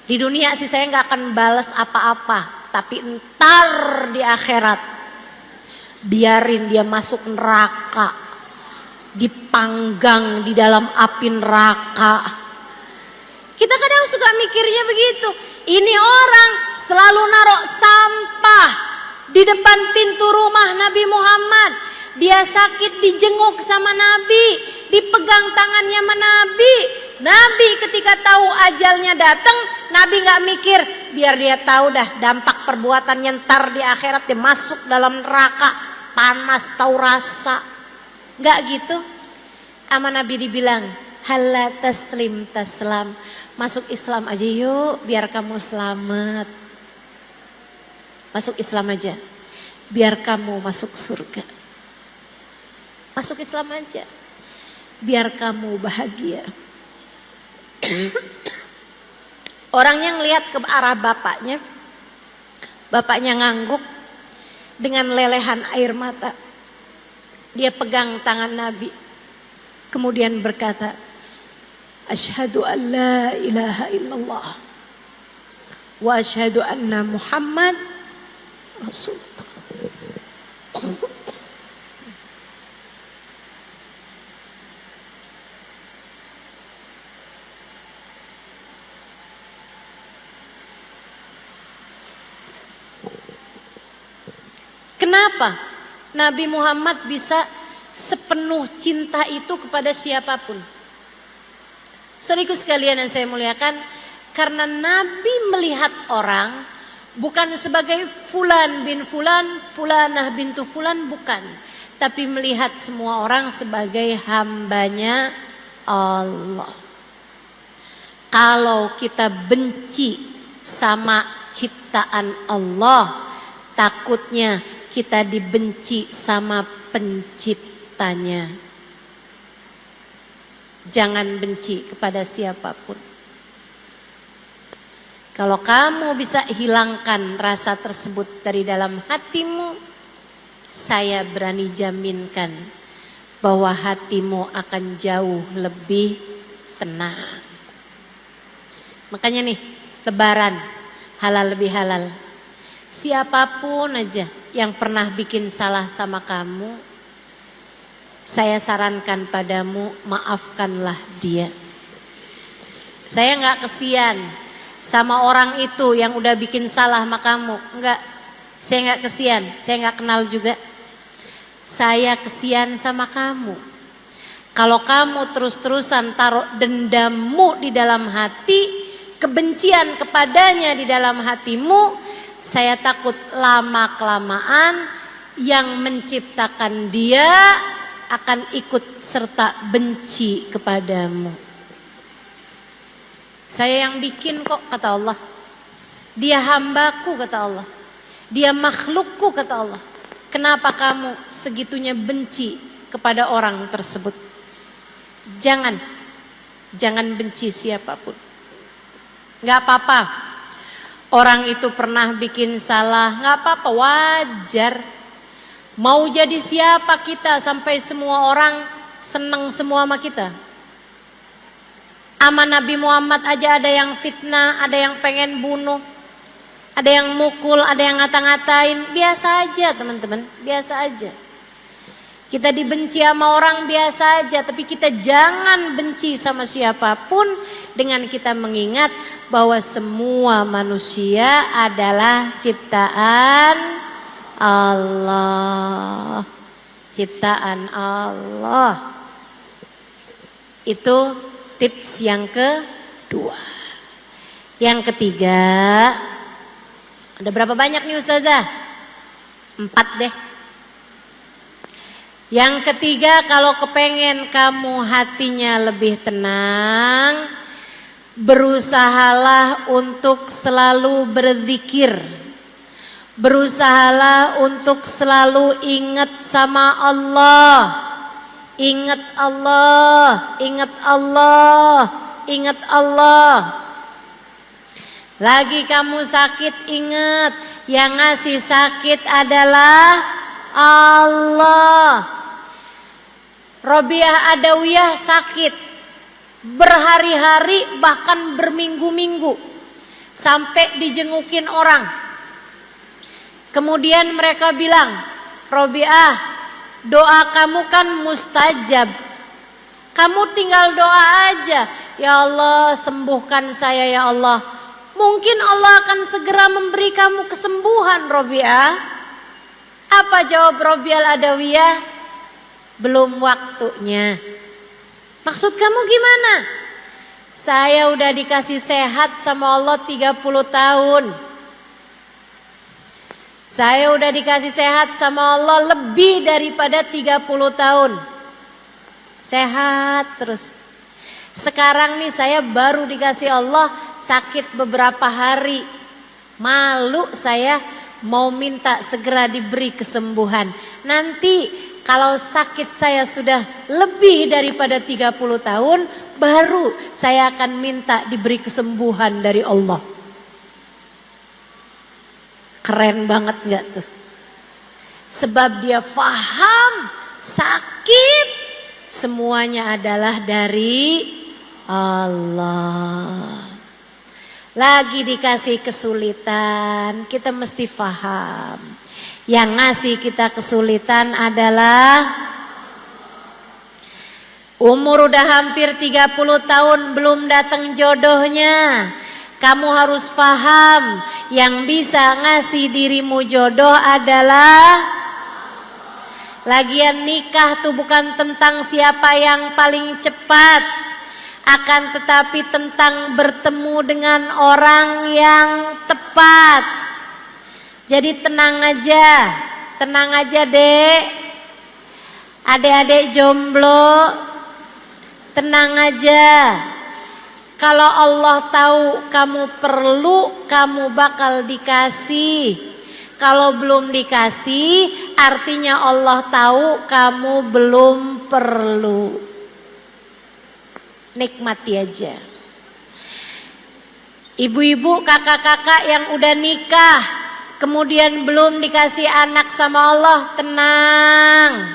Di dunia sih saya gak akan balas apa-apa, tapi entar di akhirat biarin dia masuk neraka, dipanggang di dalam api neraka. Kita kadang suka mikirnya begitu. Ini orang selalu naruh sampah di depan pintu rumah Nabi Muhammad. Dia sakit dijenguk sama Nabi, dipegang tangannya sama Nabi. Nabi ketika tahu ajalnya datang, Nabi gak mikir, biar dia tahu dah dampak perbuatannya ntar di akhirat, dia masuk dalam neraka, panas tahu rasa. Gak gitu. Sama Nabi dibilang, halla taslim taslam. Masuk Islam aja yuk, biar kamu selamat. Masuk Islam aja, biar kamu masuk surga. Masuk Islam aja, biar kamu bahagia. Orang yang lihat ke arah bapaknya, bapaknya ngangguk dengan lelehan air mata. Dia pegang tangan Nabi, kemudian berkata, Asyhadu an la ilaha illallah wa asyhadu anna Muhammad Rasulullah. Kenapa Nabi Muhammad bisa sepenuh cinta itu kepada siapapun? Saudaraku sekalian yang saya muliakan, karena Nabi melihat orang bukan sebagai fulan bin fulan, fulanah bintu fulan, bukan. Tapi melihat semua orang sebagai hambanya Allah. Kalau kita benci sama ciptaan Allah, takutnya kita dibenci sama penciptanya. Jangan benci kepada siapapun. Kalau kamu bisa hilangkan rasa tersebut dari dalam hatimu, saya berani jaminkan bahwa hatimu akan jauh lebih tenang. Makanya nih, Lebaran, halal lebih halal. Siapapun aja yang pernah bikin salah sama kamu, saya sarankan padamu, maafkanlah dia. Saya nggak kesian sama orang itu yang udah bikin salah sama kamu. Enggak, saya nggak kesian, saya nggak kenal juga. Saya kesian sama kamu. Kalau kamu terus-terusan taruh dendammu di dalam hati, kebencian kepadanya di dalam hatimu, saya takut lama-kelamaan yang menciptakan dia akan ikut serta benci kepadamu. Saya yang bikin kok, kata Allah. Dia hambaku, kata Allah. Dia makhlukku, kata Allah. Kenapa kamu segitunya benci kepada orang tersebut? Jangan benci siapapun. Gak apa-apa. Orang itu pernah bikin salah, gak apa-apa, wajar. Mau jadi siapa kita sampai semua orang senang semua sama kita? Sama Nabi Muhammad aja ada yang fitnah, ada yang pengen bunuh, ada yang mukul, ada yang ngata-ngatain. Biasa aja teman-teman, biasa aja. Kita dibenci sama orang biasa aja, tapi kita jangan benci sama siapapun dengan kita mengingat bahwa semua manusia adalah ciptaan Allah. Ciptaan Allah. Itu tips yang kedua. Yang ketiga, ada berapa banyak nih Ustazah? 4 deh. Yang ketiga, kalau kepengen kamu hatinya lebih tenang, berusahalah untuk selalu berzikir. Berusahalah untuk selalu ingat sama Allah. Ingat Allah, ingat Allah, ingat Allah. Lagi kamu sakit, ingat yang ngasih sakit adalah Allah. Robiah Adawiyah sakit berhari-hari bahkan berminggu-minggu sampai dijengukin orang. Kemudian mereka bilang, Robiah, doa kamu kan mustajab. Kamu tinggal doa aja. Ya Allah, sembuhkan saya ya Allah. Mungkin Allah akan segera memberi kamu kesembuhan, Robiah. Apa jawab Robiah Adawiyah? Belum waktunya. Maksud kamu gimana? Saya udah dikasih sehat sama Allah 30 tahun. Saya udah dikasih sehat sama Allah lebih daripada 30 tahun. Sehat terus. Sekarang nih saya baru dikasih Allah sakit beberapa hari. Malu saya mau minta segera diberi kesembuhan. Nanti kalau sakit saya sudah lebih daripada 30 tahun, baru saya akan minta diberi kesembuhan dari Allah. Keren banget gak tuh? Sebab dia faham sakit semuanya adalah dari Allah. lagi dikasih kesulitan, kita mesti paham. Yang ngasih kita kesulitan adalah umur udah hampir 30 tahun belum datang jodohnya. Kamu harus paham, yang bisa ngasih dirimu jodoh adalah. Lagian nikah tuh bukan tentang siapa yang paling cepat, akan tetapi tentang bertemu dengan orang yang tepat. Jadi tenang aja dek, adik-adik jomblo, tenang aja. Kalau Allah tahu kamu perlu, kamu bakal dikasih. Kalau belum dikasih, artinya Allah tahu kamu belum perlu. Nikmati aja. Ibu-ibu, kakak-kakak yang udah nikah, kemudian belum dikasih anak sama Allah, tenang.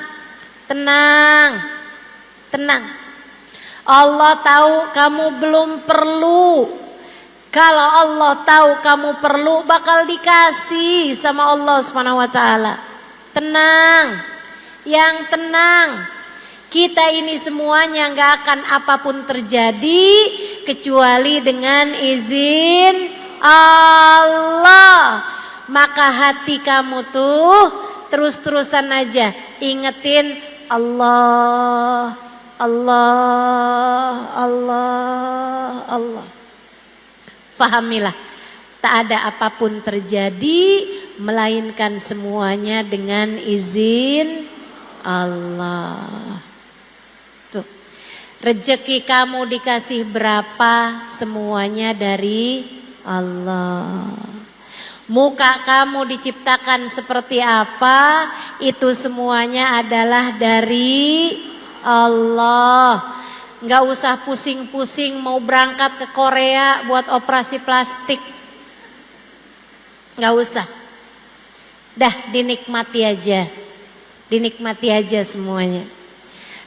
Allah tahu kamu belum perlu. Kalau Allah tahu kamu perlu, bakal dikasih sama Allah Subhanahu wa taala. Tenang. Yang tenang. Kita ini semuanya gak akan apapun terjadi kecuali dengan izin Allah. Maka hati kamu tuh terus-terusan aja ingetin Allah, Allah, Allah, Allah. Fahamilah, tak ada apapun terjadi melainkan semuanya dengan izin Allah. Tuh, rezeki kamu dikasih berapa, semuanya dari Allah. Muka kamu diciptakan seperti apa, itu semuanya adalah dari Allah. Nggak usah pusing-pusing mau berangkat ke Korea buat operasi plastik. Nggak usah. Dah, dinikmati aja. Dinikmati aja semuanya.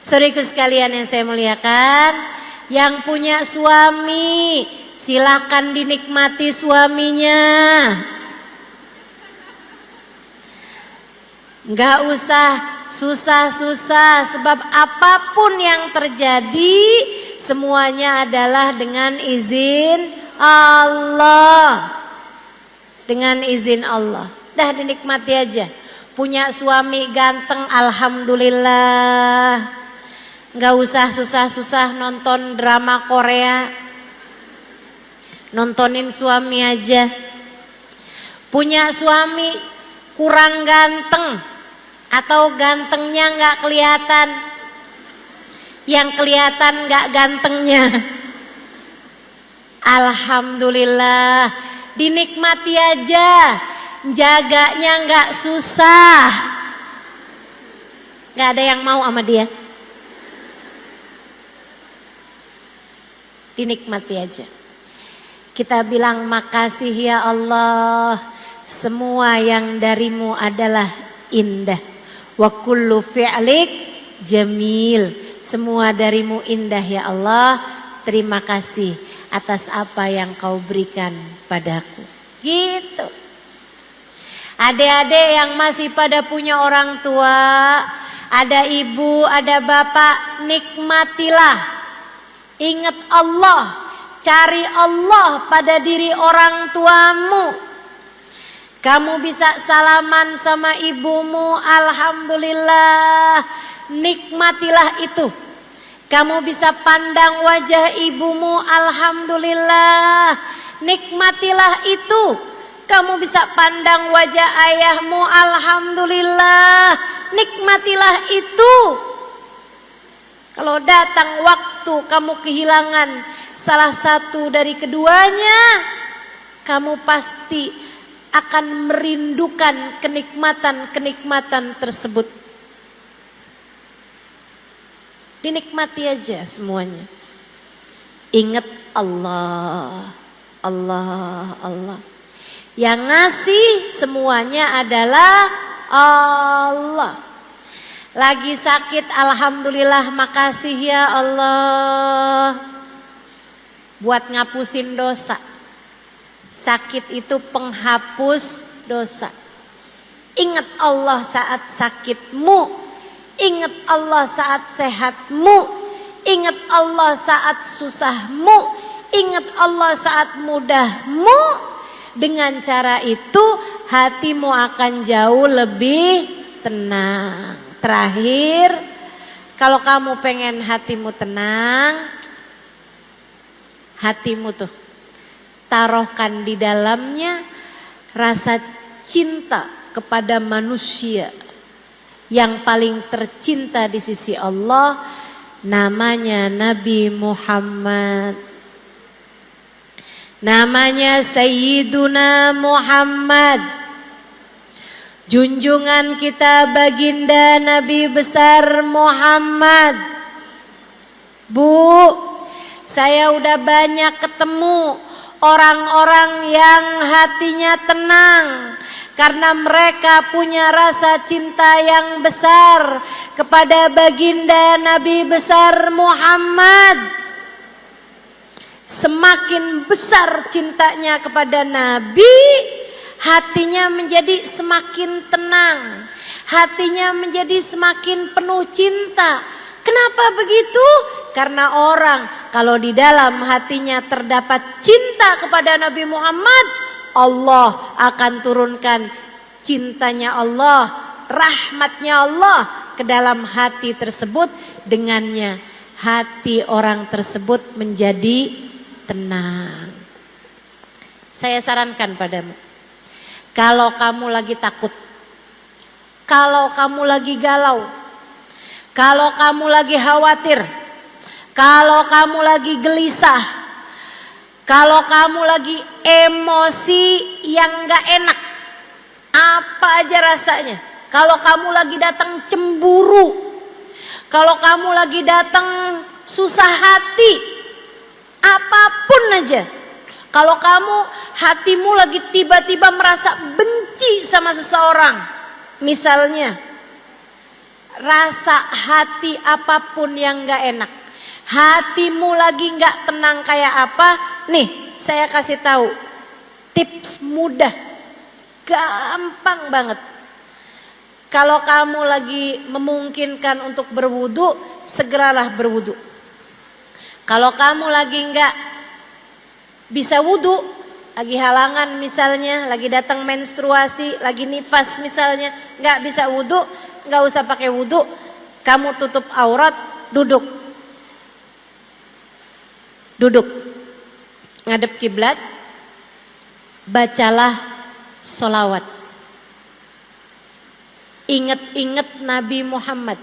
Saudaraku sekalian yang saya muliakan, yang punya suami, silahkan dinikmati suaminya. Nggak usah susah-susah, sebab apapun yang terjadi semuanya adalah dengan izin Allah. Dengan izin Allah. Dah, dinikmati aja. Punya suami ganteng, alhamdulillah. Nggak usah susah-susah nonton drama Korea. Nontonin suami aja. Punya suami kurang ganteng atau gantengnya nggak kelihatan, yang kelihatan nggak gantengnya, alhamdulillah, dinikmati aja, jaganya nggak susah, nggak ada yang mau sama dia, dinikmati aja. Kita bilang makasih ya Allah, semua yang darimu adalah indah. Wa kullu fi'lik jamil. Semua darimu indah ya Allah. Terima kasih atas apa yang kau berikan padaku. Gitu. Adik-adik yang masih pada punya orang tua, ada ibu, ada bapak, nikmatilah. Ingat Allah. Cari Allah pada diri orang tuamu. Kamu bisa salaman sama ibumu, alhamdulillah, nikmatilah itu. Kamu bisa pandang wajah ibumu, alhamdulillah, nikmatilah itu. Kamu bisa pandang wajah ayahmu, alhamdulillah, nikmatilah itu. Kalau datang waktu kamu kehilangan salah satu dari keduanya, kamu pasti akan merindukan kenikmatan-kenikmatan tersebut. Dinikmati aja semuanya. Ingat Allah, Allah, Allah. Yang ngasih semuanya adalah Allah. Lagi sakit, alhamdulillah, makasih ya Allah. Buat ngapusin dosa. Sakit itu penghapus dosa. Ingat Allah saat sakitmu, ingat Allah saat sehatmu, ingat Allah saat susahmu, ingat Allah saat mudahmu. Dengan cara itu hatimu akan jauh lebih tenang. Terakhir, kalau kamu pengen hatimu tenang, hatimu tuh taruhkan di dalamnya rasa cinta kepada manusia yang paling tercinta di sisi Allah, namanya Nabi Muhammad. Namanya Sayyiduna Muhammad, junjungan kita baginda Nabi besar Muhammad. Bu, saya udah banyak ketemu orang-orang yang hatinya tenang karena mereka punya rasa cinta yang besar kepada baginda Nabi besar Muhammad. Semakin besar cintanya kepada Nabi, hatinya menjadi semakin tenang, hatinya menjadi semakin penuh cinta. Kenapa begitu? Karena orang kalau di dalam hatinya terdapat cinta kepada Nabi Muhammad, Allah akan turunkan cintanya Allah, rahmatnya Allah ke dalam hati tersebut. Dengannya hati orang tersebut menjadi tenang. Saya sarankan padamu, kalau kamu lagi takut, kalau kamu lagi galau, kalau kamu lagi khawatir, kalau kamu lagi gelisah, kalau kamu lagi emosi yang gak enak, apa aja rasanya, kalau kamu lagi datang cemburu, kalau kamu lagi datang susah hati, apapun aja, kalau kamu hatimu lagi tiba-tiba merasa benci sama seseorang, misalnya rasa hati apapun yang gak enak, hatimu lagi gak tenang kayak apa, nih saya kasih tahu tips mudah, gampang banget. Kalau kamu lagi memungkinkan untuk berwudu, segeralah berwudu. Kalau kamu lagi nggak bisa wudu, lagi halangan misalnya, lagi datang menstruasi, lagi nifas misalnya, nggak bisa wudu, nggak usah pakai wudu, kamu tutup aurat, duduk, ngadep kiblat, bacalah sholawat, ingat-ingat Nabi Muhammad.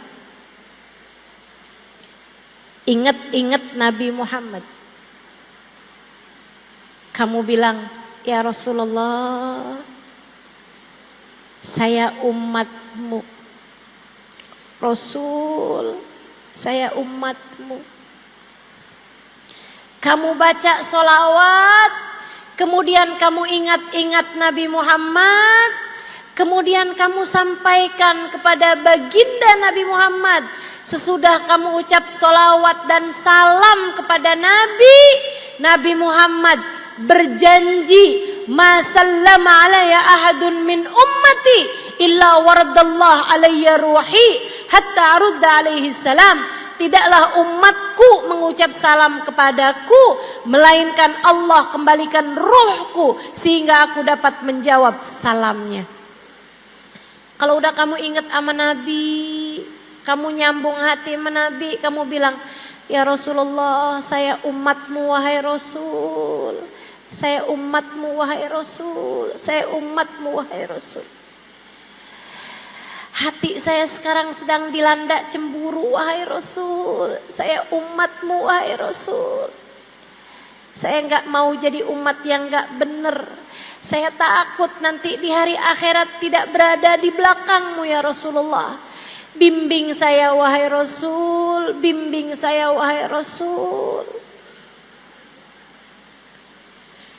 Ingat-ingat Nabi Muhammad. Kamu bilang, ya Rasulullah, saya umatmu. Rasul, saya umatmu. Kamu baca sholawat, kemudian kamu ingat-ingat Nabi Muhammad, kemudian kamu sampaikan kepada baginda Nabi Muhammad. Sesudah kamu ucap sholawat dan salam kepada Nabi, Nabi Muhammad berjanji, ma sallama alayya ahadun min ummati illa waradallah alayya ruhi hatta arudda alaihi salam. Tidaklah umatku mengucap salam kepadaku, melainkan Allah kembalikan ruhku sehingga aku dapat menjawab salamnya. Kalau udah kamu ingat sama Nabi, kamu nyambung hati sama Nabi, kamu bilang, ya Rasulullah, saya umatmu wahai Rasul. Saya umatmu wahai Rasul. Saya umatmu wahai Rasul. Hati saya sekarang sedang dilanda cemburu wahai Rasul. Saya umatmu wahai Rasul. Saya enggak mau jadi umat yang enggak benar. Saya takut nanti di hari akhirat tidak berada di belakangmu ya Rasulullah. Bimbing saya wahai Rasul, bimbing saya wahai Rasul.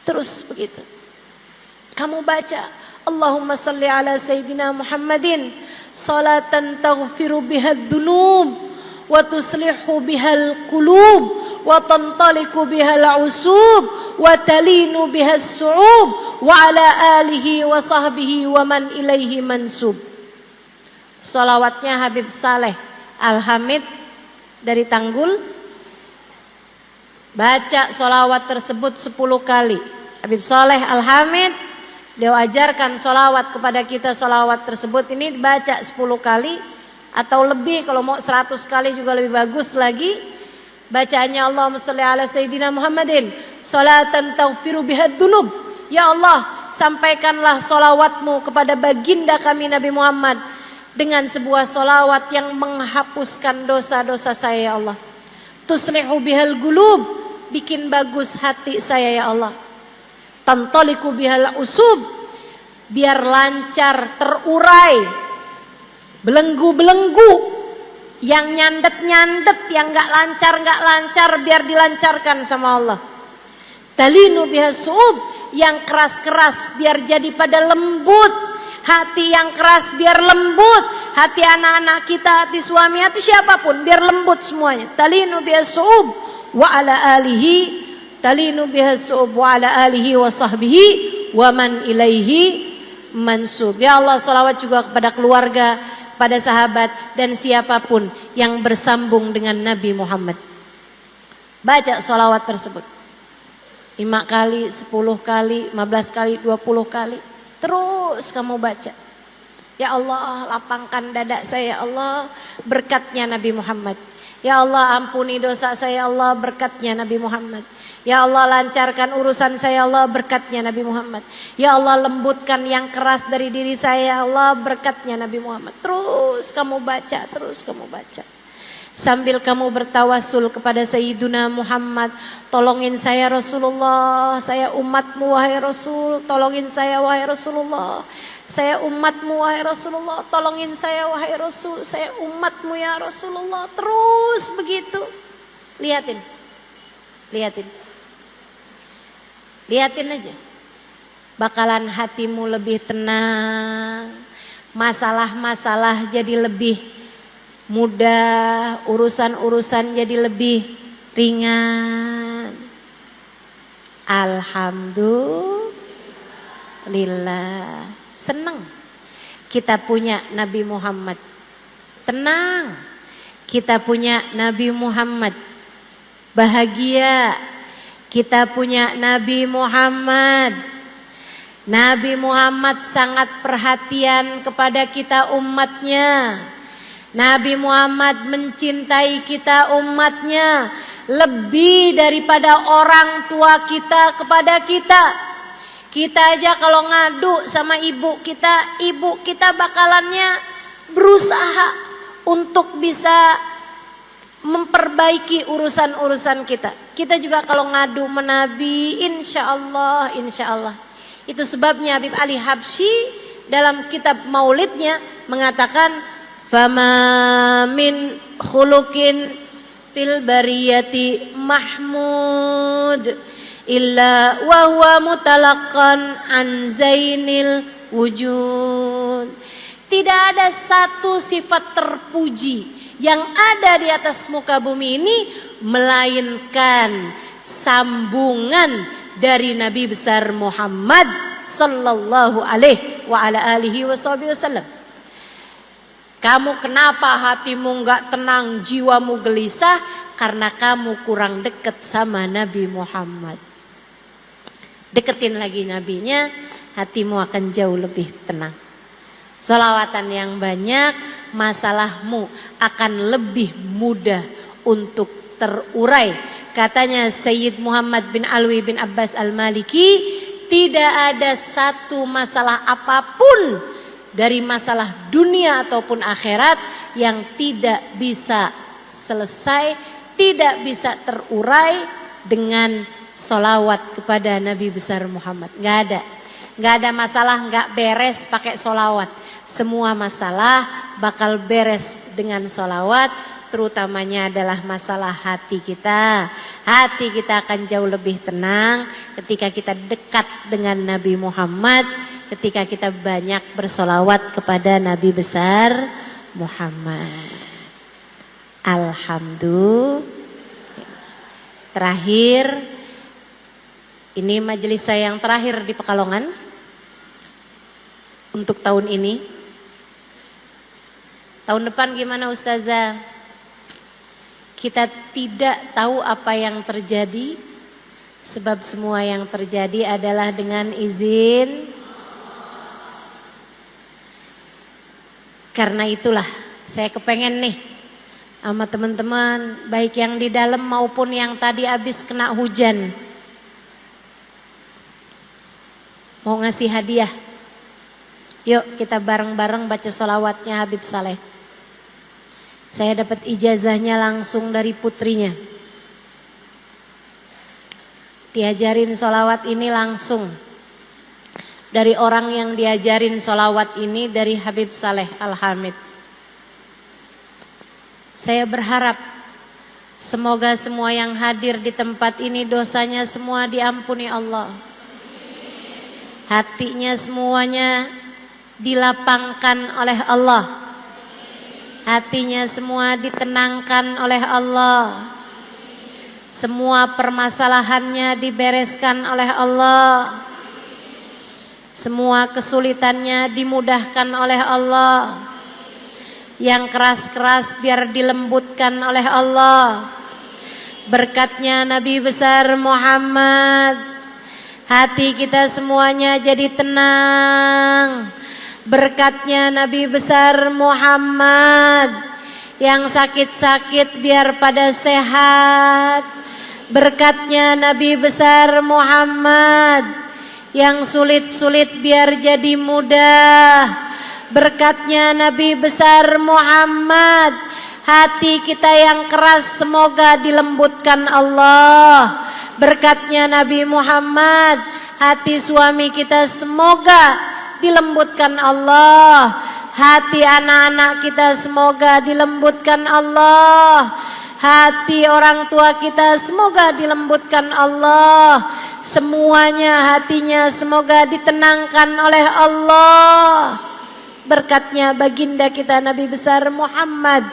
Terus begitu. Kamu baca, Allahumma salli ala Sayyidina Muhammadin salatan taghfiru bihad dunub wa tuslihu bihal qulub wa tantaliku bihal usub wa talinu bihas su'ub wa ala alihi wa sahbihi wa man ilaihi mansub. Salawatnya Habib Saleh Al-Hamid dari Tanggul. Baca salawat tersebut 10 kali. Habib Saleh Al-Hamid, dia ajarkan salawat kepada kita. Salawat tersebut ini dibaca 10 kali atau lebih, kalau mau 100 kali juga lebih bagus lagi. Bacaannya Allahumma sholli ala sayyidina Muhammadin salatan taghfiru bihad dzunub. Ya Allah, sampaikanlah salawatmu kepada baginda kami Nabi Muhammad dengan sebuah salawat yang menghapuskan dosa-dosa saya ya Allah. Tuslihu bihal gulub, bikin bagus hati saya ya Allah. Tantaliku bihal usub, biar lancar terurai belenggu-belenggu yang nyandet-nyandet, yang gak lancar biar dilancarkan sama Allah. Talinu bihasub, yang keras-keras biar jadi pada lembut. Hati yang keras biar lembut. Hati anak-anak kita, hati suami, hati siapapun biar lembut semuanya. Talinu bihasub wa ala alihi, talinu bihasub wa ala alihi wa sahbihi wa man ilaihi mansub. Ya Allah, salawat juga kepada keluarga, pada sahabat dan siapapun yang bersambung dengan Nabi Muhammad. Baca salawat tersebut 5 kali, 10 kali, 15 kali, 20 kali. Terus kamu baca. Ya Allah, lapangkan dada saya ya Allah, berkatnya Nabi Muhammad. Ya Allah, ampuni dosa saya ya Allah, berkatnya Nabi Muhammad. Ya Allah, lancarkan urusan saya ya Allah, berkatnya Nabi Muhammad. Ya Allah, lembutkan yang keras dari diri saya ya Allah, berkatnya Nabi Muhammad. Terus kamu baca, terus kamu baca. Sambil kamu bertawasul kepada Sayyiduna Muhammad. Tolongin saya Rasulullah, saya umatmu wahai Rasul. Tolongin saya wahai Rasulullah, saya umatmu wahai Rasulullah. Tolongin saya wahai Rasul, saya umatmu ya Rasulullah. Terus begitu. Lihatin, lihatin, lihatin aja. Bakalan hatimu lebih tenang. Masalah-masalah jadi lebih mudah. Urusan-urusan jadi lebih ringan. Alhamdulillah. Senang kita punya Nabi Muhammad. Tenang kita punya Nabi Muhammad. Bahagia kita punya Nabi Muhammad. Nabi Muhammad sangat perhatian kepada kita umatnya. Nabi Muhammad mencintai kita umatnya lebih daripada orang tua kita kepada kita. Kita aja kalau ngadu sama ibu kita bakalannya berusaha untuk bisa memperbaiki urusan-urusan kita. Kita juga kalau ngadu menabi, insya Allah. Itu sebabnya Habib Ali Habsyi dalam kitab maulidnya mengatakan, fama min khuluqin fil bariyati mahmud illa wa huwa mutalaqan an zainil wujud. Tidak ada satu sifat terpuji yang ada di atas muka bumi ini melainkan sambungan dari Nabi besar Muhammad sallallahu alaihi wa ala alihi wasallam. Kamu kenapa hatimu enggak tenang, jiwamu gelisah? Karena kamu kurang dekat sama Nabi Muhammad. Deketin lagi nabinya, hatimu akan jauh lebih tenang. Salawatan yang banyak, masalahmu akan lebih mudah untuk terurai. Katanya Sayyid Muhammad bin Alwi bin Abbas Al-Maliki, tidak ada satu masalah apapun dari masalah dunia ataupun akhirat yang tidak bisa selesai, tidak bisa terurai dengan solawat kepada Nabi besar Muhammad. Gak ada masalah gak beres pakai solawat. Semua masalah bakal beres dengan solawat, terutamanya adalah masalah hati kita. Hati kita akan jauh lebih tenang ketika kita dekat dengan Nabi Muhammad, ketika kita banyak bersolawat kepada Nabi besar Muhammad. Alhamdulillah. Terakhir, Ini majelis saya yang terakhir di Pekalongan untuk tahun ini. Tahun depan gimana Ustazah? Kita tidak tahu apa yang terjadi, sebab semua yang terjadi adalah dengan izin. Karena itulah saya kepengen nih sama teman-teman, baik yang di dalam maupun yang tadi habis kena hujan, mau ngasih hadiah. Yuk kita bareng-bareng baca sholawatnya Habib Saleh. Saya dapat ijazahnya langsung dari putrinya. Diajarin sholawat ini langsung dari orang yang diajarin sholawat ini, dari Habib Saleh Al-Hamid. Saya berharap semoga semua yang hadir di tempat ini dosanya semua diampuni Allah. Hatinya semuanya dilapangkan oleh Allah. Hatinya semua ditenangkan oleh Allah. Semua permasalahannya dibereskan oleh Allah. Semua kesulitannya dimudahkan oleh Allah. Yang keras-keras biar dilembutkan oleh Allah. Berkatnya Nabi besar Muhammad, hati kita semuanya jadi tenang. Berkatnya Nabi besar Muhammad, yang sakit-sakit biar pada sehat. Berkatnya Nabi besar Muhammad, yang sulit-sulit biar jadi mudah. Berkatnya Nabi besar Muhammad, hati kita yang keras semoga dilembutkan Allah. Berkatnya Nabi Muhammad, hati suami kita semoga dilembutkan Allah. Hati anak-anak kita semoga dilembutkan Allah. Hati orang tua kita semoga dilembutkan Allah. Semuanya hatinya semoga ditenangkan oleh Allah. Berkatnya baginda kita Nabi besar Muhammad.